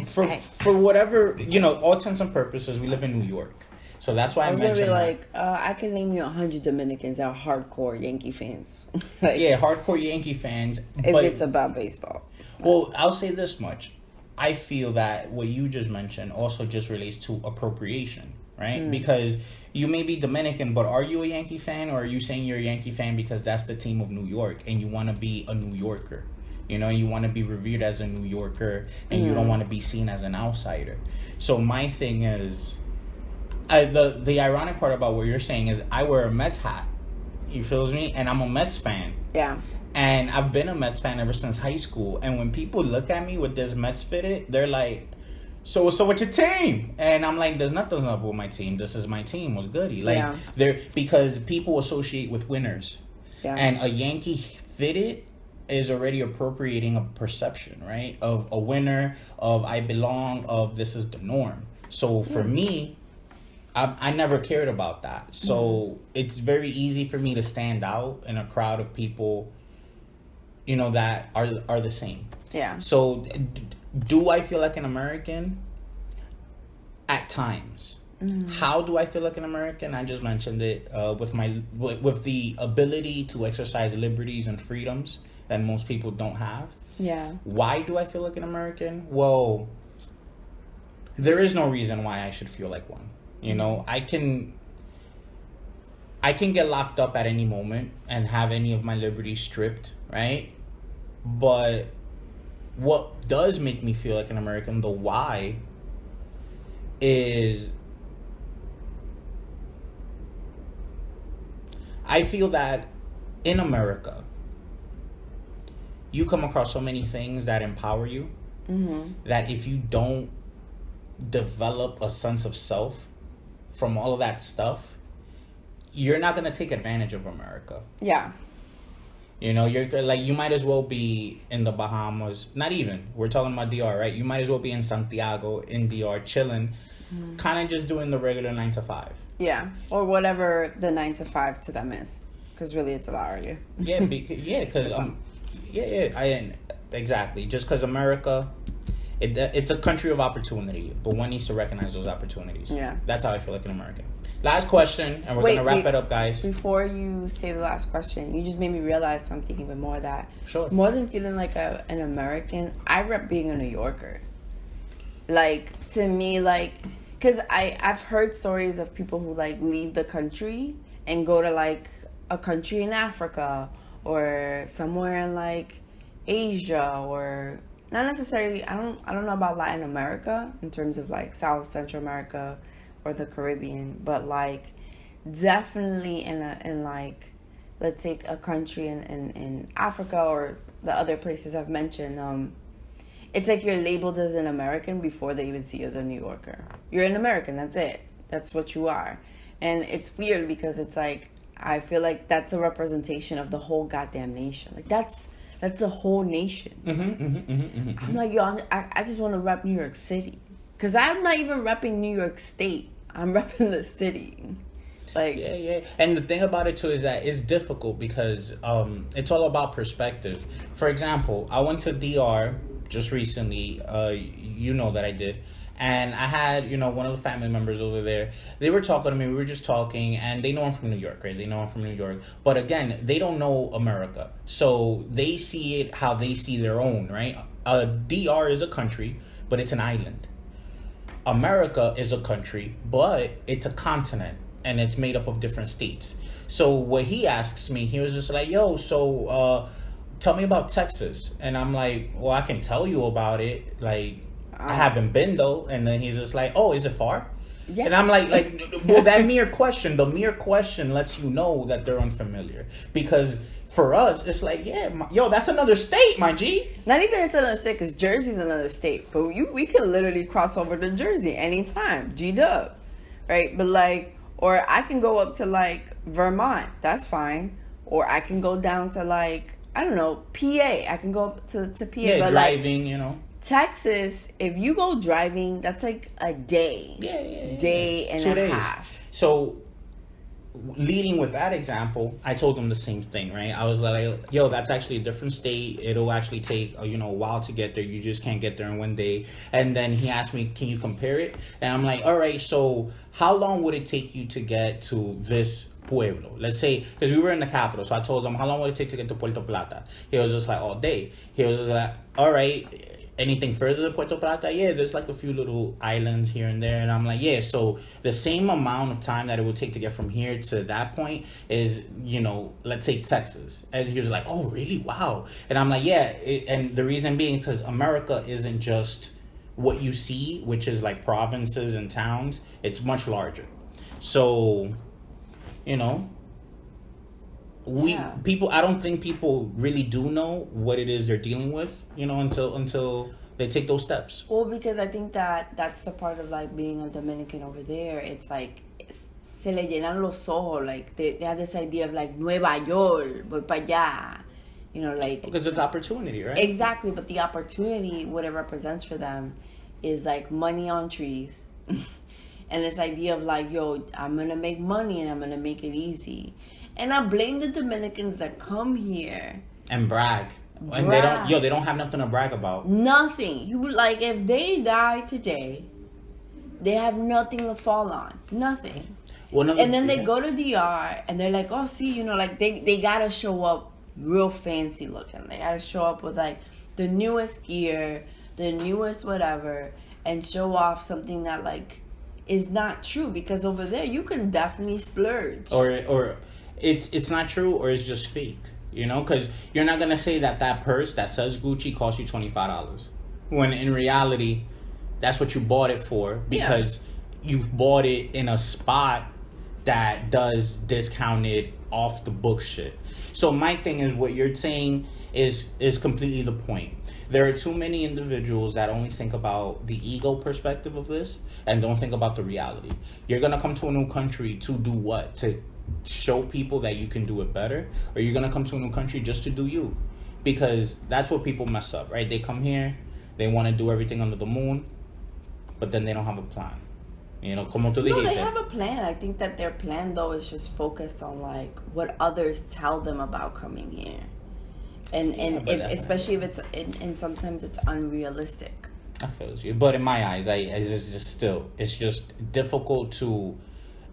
For whatever, you know, all intents and purposes, we live in New York, so that's why I was gonna mentioned be like, I can name you 100 Dominicans that are hardcore Yankee fans. like, yeah, hardcore Yankee fans. If it's about baseball. Well, I'll say this much. I feel that what you just mentioned also just relates to appropriation, right? Because you may be Dominican, but are you a Yankee fan, or are you saying you're a Yankee fan because that's the team of New York and you want to be a New Yorker? You know, you want to be revered as a New Yorker, and you don't want to be seen as an outsider. So my thing is, the ironic part about what you're saying is I wear a Mets hat. You feels me? And I'm a Mets fan. Yeah. And I've been a Mets fan ever since high school. And when people look at me with this Mets fitted, they're like, so what's your team? And I'm like, there's nothing up with my team. This is my team. What's goody? Like, they're because people associate with winners. Yeah. And a Yankee fitted is already appropriating a perception, right? Of a winner, of I belong, of this is the norm. So for me, I never cared about that. So it's very easy for me to stand out in a crowd of people, you know, that are the same. Yeah. So do I feel like an American? At times. How do I feel like an American? I just mentioned it with the ability to exercise liberties and freedoms that most people don't have. Yeah. Why do I feel like an American? Well, there is no reason why I should feel like one. You know, I can get locked up at any moment and have any of my liberties stripped, right? But what does make me feel like an American, the why, is I feel that in America, you come across so many things that empower you, that if you don't develop a sense of self from all of that stuff, you're not going to take advantage of America. Yeah. You know, you're like, you might as well be in the Bahamas. Not even. We're talking about DR, right? You might as well be in Santiago, in DR, chilling, kind of just doing the regular 9 to 5. Yeah. Or whatever the 9 to 5 to them is. Because really it's a lot earlier. Because exactly. Just because America, it's a country of opportunity, but one needs to recognize those opportunities. Yeah. That's how I feel like an American. Last question, and we're going to wrap it up, guys. Before you say the last question, you just made me realize something even more, that more than feeling like an American, I rep being a New Yorker. Like, to me, like, because I've heard stories of people who, like, leave the country and go to, like, a country in Africa or somewhere in, like, Asia, or not necessarily, I don't know about Latin America in terms of, like, South Central America or the Caribbean, but, like, definitely in like, let's say a country in Africa or the other places I've mentioned, it's like you're labeled as an American before they even see you as a New Yorker. You're an American, that's it. That's what you are. And it's weird because it's like, I feel like that's a representation of the whole goddamn nation. Like, that's That's a whole nation. I'm like, yo, I just want to rep New York City. Because I'm not even repping New York State. I'm repping the city. Like, yeah. And the thing about it too is that it's difficult because it's all about perspective. For example, I went to DR just recently. You know that I did. And I had, one of the family members over there. They were talking to me. We were just talking, and they know I'm from New York, right? They know I'm from New York. But again, they don't know America. So they see it how they see their own, right? DR is a country, but it's an island. America is a country, but it's a continent, and it's made up of different states. So what he asks me, he was just like, yo, so tell me about Texas. And I'm like, well, I can tell you about it. Like, I haven't been though. And then he's just like, oh, is it far? yes. And I'm like, well, the mere question lets you know that they're unfamiliar. Because for us, it's like, yeah, yo, that's another state, my G. Not even it's another state, because Jersey's another state. But we can literally cross over to Jersey anytime. G-dub. Right? But like, or I can go up to like Vermont. That's fine. Or I can go down to like, I don't know, PA. I can go up to PA. Yeah, but driving, Texas, if you go driving, that's like a day. Yeah. Day and 2 a days. half. So, leading with that example, I told them the same thing, right? I was like, yo, that's actually a different state. It'll actually take, a while to get there. You just can't get there in one day. And then he asked me, can you compare it? And I'm like, all right, so how long would it take you to get to this pueblo? Let's say, because we were in the capital. So I told him, how long would it take to get to Puerto Plata? He was just like, all day. He was just like, all right, anything further than Puerto Plata? Yeah, there's like a few little islands here and there. And I'm like, yeah, so the same amount of time that it would take to get from here to that point is, let's say Texas. And he was like, oh, really? Wow. And I'm like, yeah. And the reason being because America isn't just what you see, which is like provinces and towns. It's much larger. So, people, I don't think people really do know what it is they're dealing with, until they take those steps. Well, because I think that's the part of like being a Dominican over there. It's like se le llenan los ojos, like they have this idea of like Nueva York, voy para allá, like because it's opportunity, right? Exactly, but the opportunity, what it represents for them, is like money on trees, and this idea of like, yo, I'm gonna make money and I'm gonna make it easy. And I blame the Dominicans that come here and brag. And they don't have nothing to brag about. Nothing. You would like, if they die today, they have nothing to fall on. Nothing. And then they go to DR and they're like, oh, see, like they gotta show up real fancy looking. They gotta show up with like the newest gear, the newest whatever, and show off something that like is not true, because over there you can definitely splurge. Or it's not true, or it's just fake, because you're not gonna say that purse that says Gucci cost you $25 when in reality that's what you bought it for, because you bought it in a spot that does discounted off the book shit. So my thing is, what you're saying is completely the point. There are too many individuals that only think about the ego perspective of this and don't think about the reality. You're gonna come to a new country to do what? To show people that you can do it better? Or you're gonna come to a new country just to do you? Because that's what people mess up, right? They come here, they want to do everything under the moon, but then they don't have a plan. Como tú dijiste. No, they have a plan. I think that their plan though is just focused on like what others tell them about coming here, and especially if it's and sometimes it's unrealistic. I feel you, but in my eyes, it's just difficult to.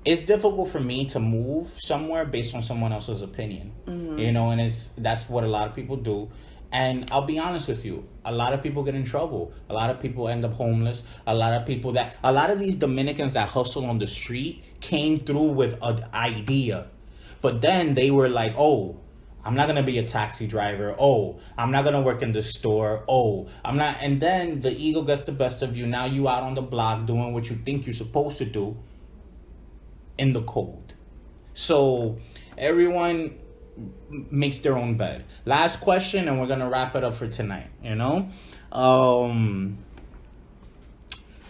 It's difficult for me to move somewhere based on someone else's opinion, and that's what a lot of people do. And I'll be honest with you, a lot of people get in trouble. A lot of people end up homeless. A lot of these Dominicans that hustle on the street came through with an idea, but then they were like, oh, I'm not gonna be a taxi driver. Oh, I'm not gonna work in the store. Oh, I'm not. And then the ego gets the best of you. Now you out on the block doing what you think you're supposed to do in the cold. So everyone makes their own bed. Last question, and we're gonna wrap it up for tonight.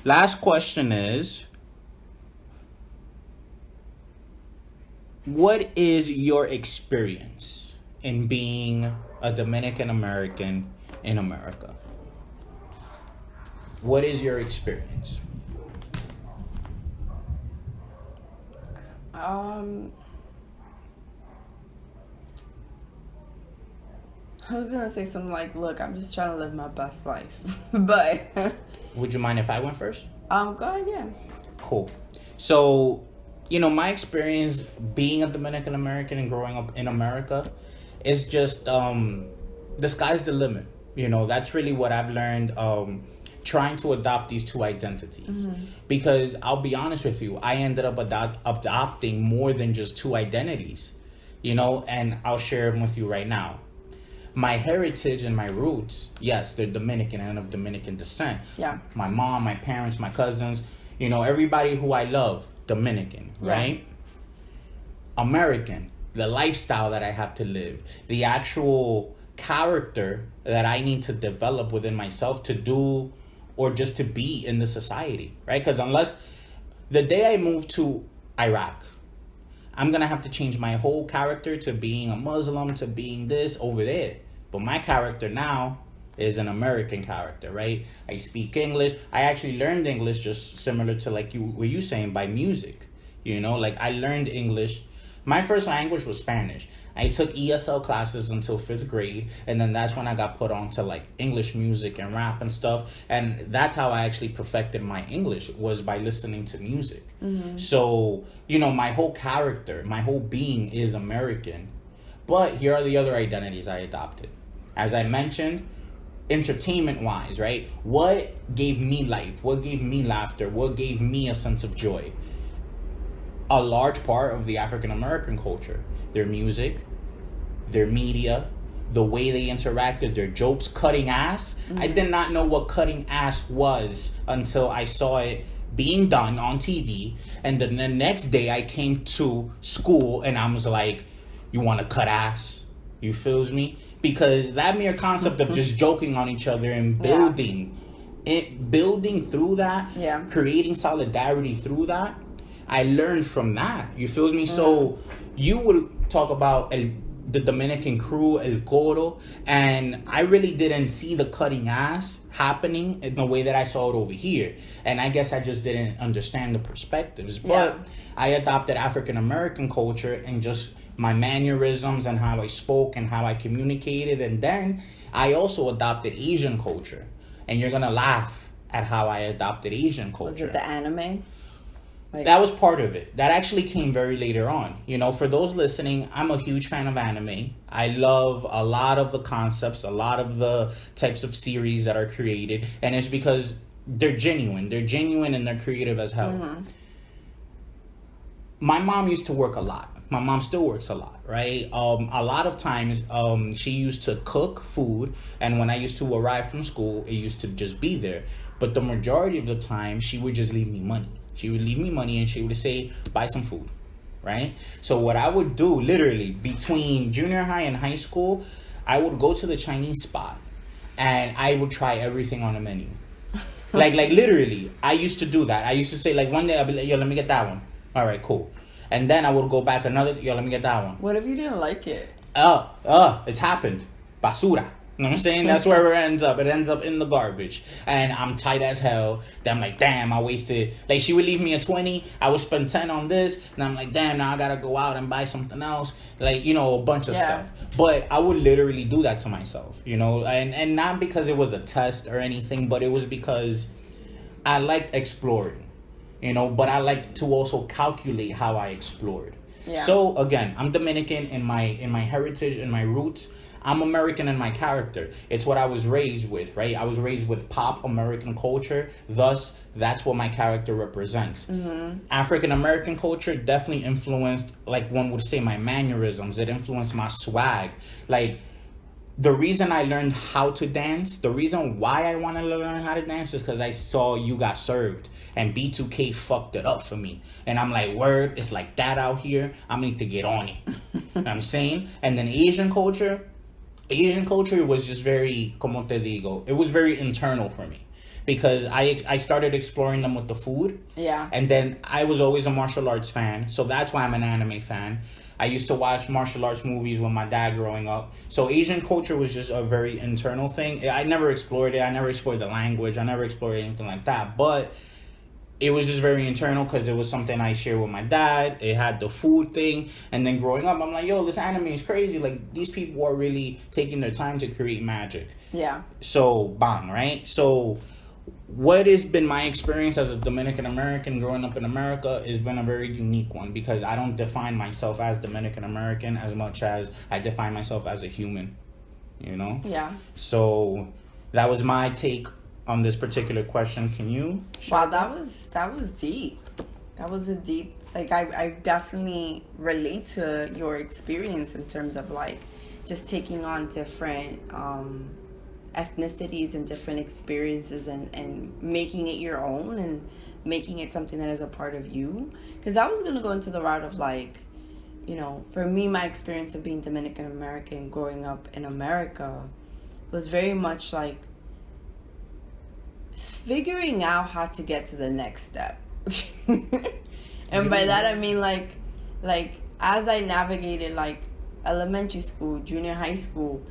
Last question is, what is your experience in being a Dominican American in America? What is your experience? Um, I was gonna say something like, "Look, I'm just trying to live my best life," but Would you mind if I went first? go ahead, yeah. Cool. So, my experience being a Dominican American and growing up in America is just the sky's the limit. That's really what I've learned trying to adopt these two identities. Because I'll be honest with you, I ended up adopting more than just two identities, and I'll share them with you right now. My heritage and my roots, yes, they're Dominican and of Dominican descent. Yeah. My mom, my parents, my cousins, everybody who I love, Dominican, right? American, the lifestyle that I have to live, the actual character that I need to develop within myself to do or just to be in the society, right? Because unless the day I move to Iraq, I'm going to have to change my whole character to being a Muslim, to being this over there. But my character now is an American character, right? I speak English. I actually learned English just similar to like you saying by music. Like I learned English. My first language was Spanish. I took ESL classes until 5th grade, and then that's when I got put on to like English music and rap and stuff. And that's how I actually perfected my English, was by listening to music. So, my whole character, my whole being is American. But here are the other identities I adopted. As I mentioned, entertainment wise, right? What gave me life? What gave me laughter? What gave me a sense of joy? A large part of the African American culture, their music, their media, the way they interacted, their jokes, cutting ass. I did not know what cutting ass was until I saw it being done on TV. And then the next day I came to school and I was like, you want to cut ass? You feels me? Because that mere concept of just joking on each other and building through that, creating solidarity through that, I learned from that. You feels me? So you would talk about the Dominican crew, El Coro, and I really didn't see the cutting ass happening in the way that I saw it over here. And I guess I just didn't understand the perspectives. But I adopted African American culture and just my mannerisms and how I spoke and how I communicated. And then I also adopted Asian culture. And you're going to laugh at how I adopted Asian culture. Was it the anime? That was part of it. That actually came very later on. For those listening, I'm a huge fan of anime. I love a lot of the concepts, a lot of the types of series that are created. And it's because they're genuine. They're genuine and they're creative as hell. My mom used to work a lot. My mom still works a lot, right? A lot of times she used to cook food. And when I used to arrive from school, it used to just be there. But the majority of the time, she would just leave me money. She would leave me money and she would say, buy some food, right? So what I would do, literally, between junior high and high school, I would go to the Chinese spot and I would try everything on the menu. like literally, I used to do that. I used to say, like, one day I'd be like, yo, let me get that one. All right, cool. And then I would go back another, yo, let me get that one. What if you didn't like it? It's happened. Basura. You know what I'm saying? That's where it ends up. It ends up in the garbage. And I'm tight as hell. Then I'm like, damn, I wasted. Like, she would leave me a 20. I would spend 10 on this. And I'm like, damn, now I gotta go out and buy something else. Like, a bunch of stuff. But I would literally do that to myself, And not because it was a test or anything, but it was because I liked exploring, But I liked to also calculate how I explored. Yeah. So, again, I'm Dominican in my heritage and my roots. I'm American in my character. It's what I was raised with, right? I was raised with pop American culture. Thus, that's what my character represents. African American culture definitely influenced, like one would say, my mannerisms. It influenced my swag. Like, the reason I learned how to dance, the reason why I wanted to learn how to dance is because I saw You Got Served. And B2K fucked it up for me. And I'm like, word, it's like that out here. I need to get on it. You know what I'm saying? And then Asian culture was just very, como te digo, it was very internal for me. because I started exploring them with the food. Yeah. And then I was always a martial arts fan, so that's why I'm an anime fan. I used to watch martial arts movies with my dad growing up. So Asian culture was just a very internal thing. I never explored it. I never explored the language. I never explored anything like that. But it was just very internal because it was something I shared with my dad. It had the food thing. And then growing up, I'm like, yo, this anime is crazy. Like, these people are really taking their time to create magic. Yeah. So, bang, right? So, what has been my experience as a Dominican American growing up in America has been a very unique one because I don't define myself as Dominican American as much as I define myself as a human, you know? Yeah. So, that was my take on this particular question. Can you share? Wow, that was deep. That was a deep, like, I definitely relate to your experience in terms of like just taking on different ethnicities and different experiences and making it your own and making it something that is a part of you. Because I was gonna go into the route of like, you know, for me, my experience of being Dominican American growing up in America was very much like figuring out how to get to the next step. And by that I mean like as I navigated like elementary school, junior high school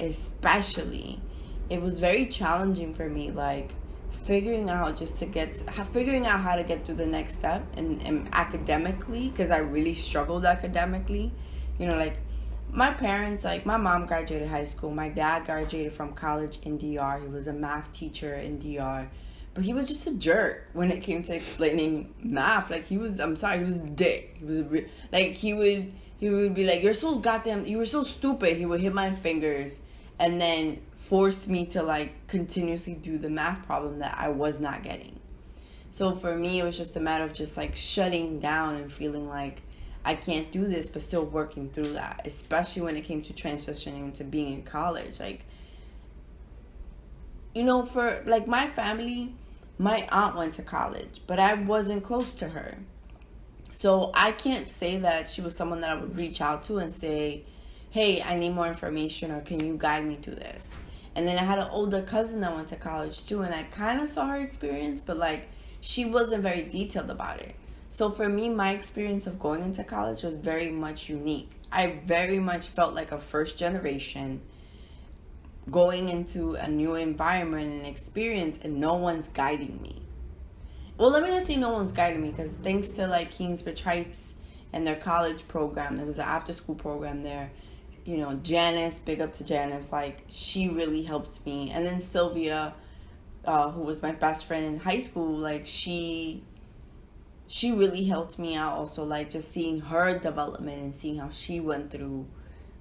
especially, it was very challenging for me, like figuring out how to get through the next step and academically, because I really struggled academically. You know, like my parents, like my mom graduated high school, my dad graduated from college in DR. He was a math teacher in DR, but he was just a jerk when it came to explaining math. Like he was a dick. He was he would be like, you were so stupid. He would hit my fingers and then force me to like continuously do the math problem that I was not getting. So for me, it was just a matter of just like shutting down and feeling like I can't do this, but still working through that, especially when it came to transitioning into being in college. Like, you know, for like my family, my aunt went to college, but I wasn't close to her. So I can't say that she was someone that I would reach out to and say, hey, I need more information, or can you guide me through this? And then I had an older cousin that went to college too, and I kind of saw her experience, but like she wasn't very detailed about it. So for me, my experience of going into college was very much unique. I very much felt like a first generation going into a new environment and experience, and no one's guiding me. Well, let me not say no one's guiding me, because thanks to like Kingsbridge Heights and their college program, there was an after school program there. You know, Janice, big up to Janice, like she really helped me. And then Sylvia, who was my best friend in high school, like she really helped me out also, like just seeing her development and seeing how she went through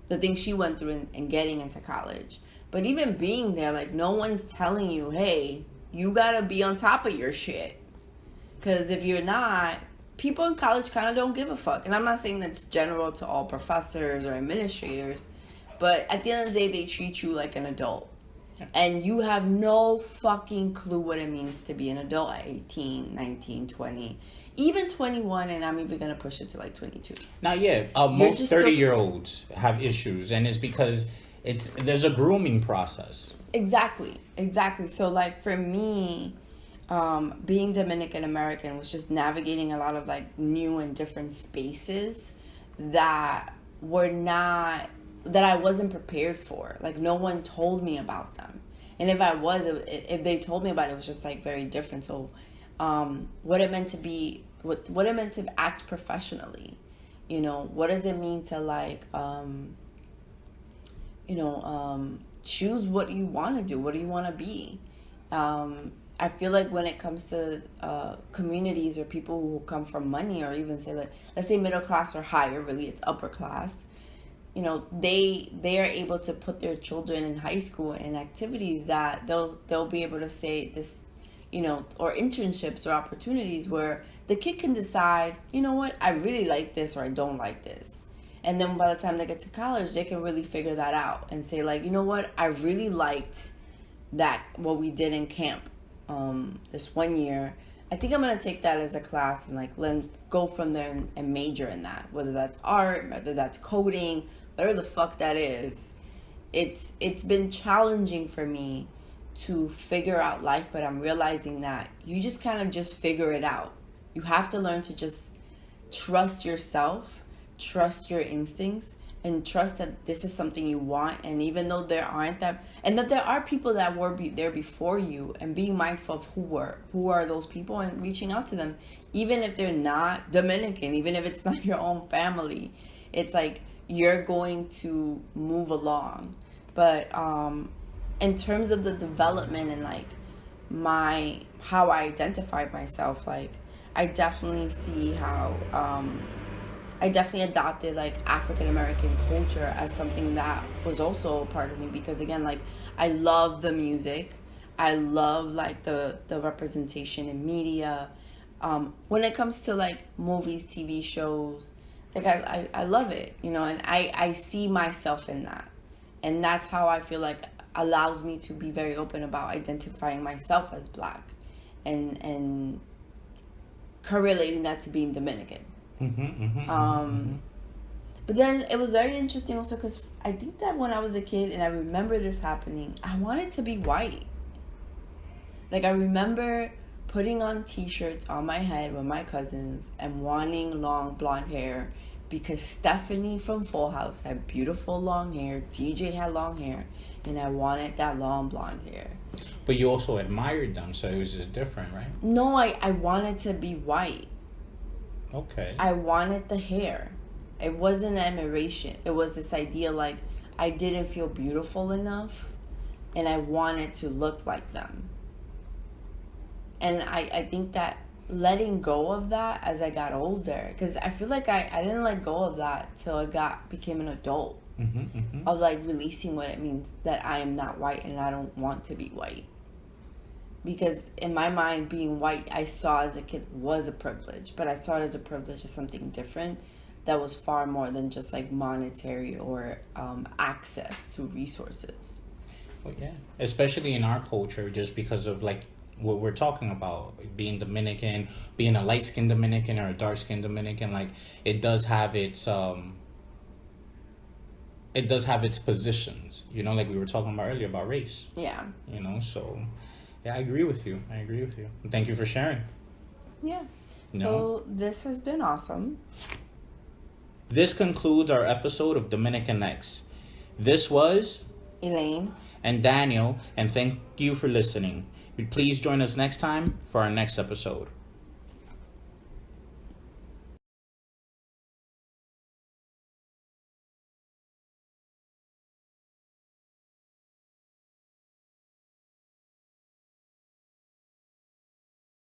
the things she went through in getting into college. But even being there, like no one's telling you, hey, you gotta be on top of your shit. Because if you're not, people in college kind of don't give a fuck. And I'm not saying that's general to all professors or administrators, but at the end of the day, they treat you like an adult. And you have no fucking clue what it means to be an adult at 18, 19, 20, even 21, and I'm even going to push it to like 22. Now, yeah, most 30-year-olds have issues, and it's because there's a grooming process. Exactly. So like for me, being Dominican American was just navigating a lot of like new and different spaces that I wasn't prepared for. Like no one told me about them, and if they told me about it, it was just like very different. So what it meant to be, what it meant to act professionally, you know, what does it mean to like choose what you want to do, what do you want to be. I feel like when it comes to communities or people who come from money, or even say like, let's say middle class or higher, really it's upper class, you know, they are able to put their children in high school in activities that they'll be able to say this, you know, or internships or opportunities where the kid can decide, you know what, I really like this or I don't like this. And then by the time they get to college, they can really figure that out and say like, you know what, I really liked that, what we did in camp this one year. I think I'm going to take that as a class and like go from there and major in that, whether that's art, whether that's coding, whatever the fuck that is. It's been challenging for me to figure out life, but I'm realizing that you just kind of just figure it out. You have to learn to just trust yourself, trust your instincts, and trust that this is something you want. And even though there aren't that, and that there are people that were there before you, and being mindful of who are those people and reaching out to them, even if they're not Dominican, even if it's not your own family, it's like you're going to move along. But in terms of the development and like how I identified myself, like I definitely see how I definitely adopted like African American culture as something that was also a part of me, because again, like I love the music, I love like the representation in media. When it comes to like movies, TV shows, like I love it, you know, and I see myself in that. And that's how I feel like allows me to be very open about identifying myself as Black and correlating that to being Dominican. But then it was very interesting also because I think that when I was a kid, and I remember this happening, I wanted to be white. Like I remember putting on t-shirts on my head with my cousins and wanting long blonde hair because Stephanie from Full House had beautiful long hair, DJ had long hair, and I wanted that long blonde hair. But you also admired them, so it was just different, right? No, I wanted to be white. Okay. I wanted the hair. It wasn't admiration. It was this idea like I didn't feel beautiful enough and I wanted to look like them. And I think that letting go of that as I got older, because I feel like I didn't let go of that till I became an adult, of like releasing what it means that I am not white and I don't want to be white. Because in my mind, being white, I saw as a kid was a privilege, but I saw it as a privilege as something different that was far more than just like monetary or access to resources. Well, yeah, especially in our culture, just because of like what we're talking about, being Dominican, being a light-skinned Dominican or a dark-skinned Dominican, like it does have its positions, you know, like we were talking about earlier about race. Yeah. You know, so yeah, I agree with you. Thank you for sharing. Yeah. No. So this has been awesome. This concludes our episode of Dominican X. This was Elaine and Daniel, and thank you for listening. Please join us next time for our next episode.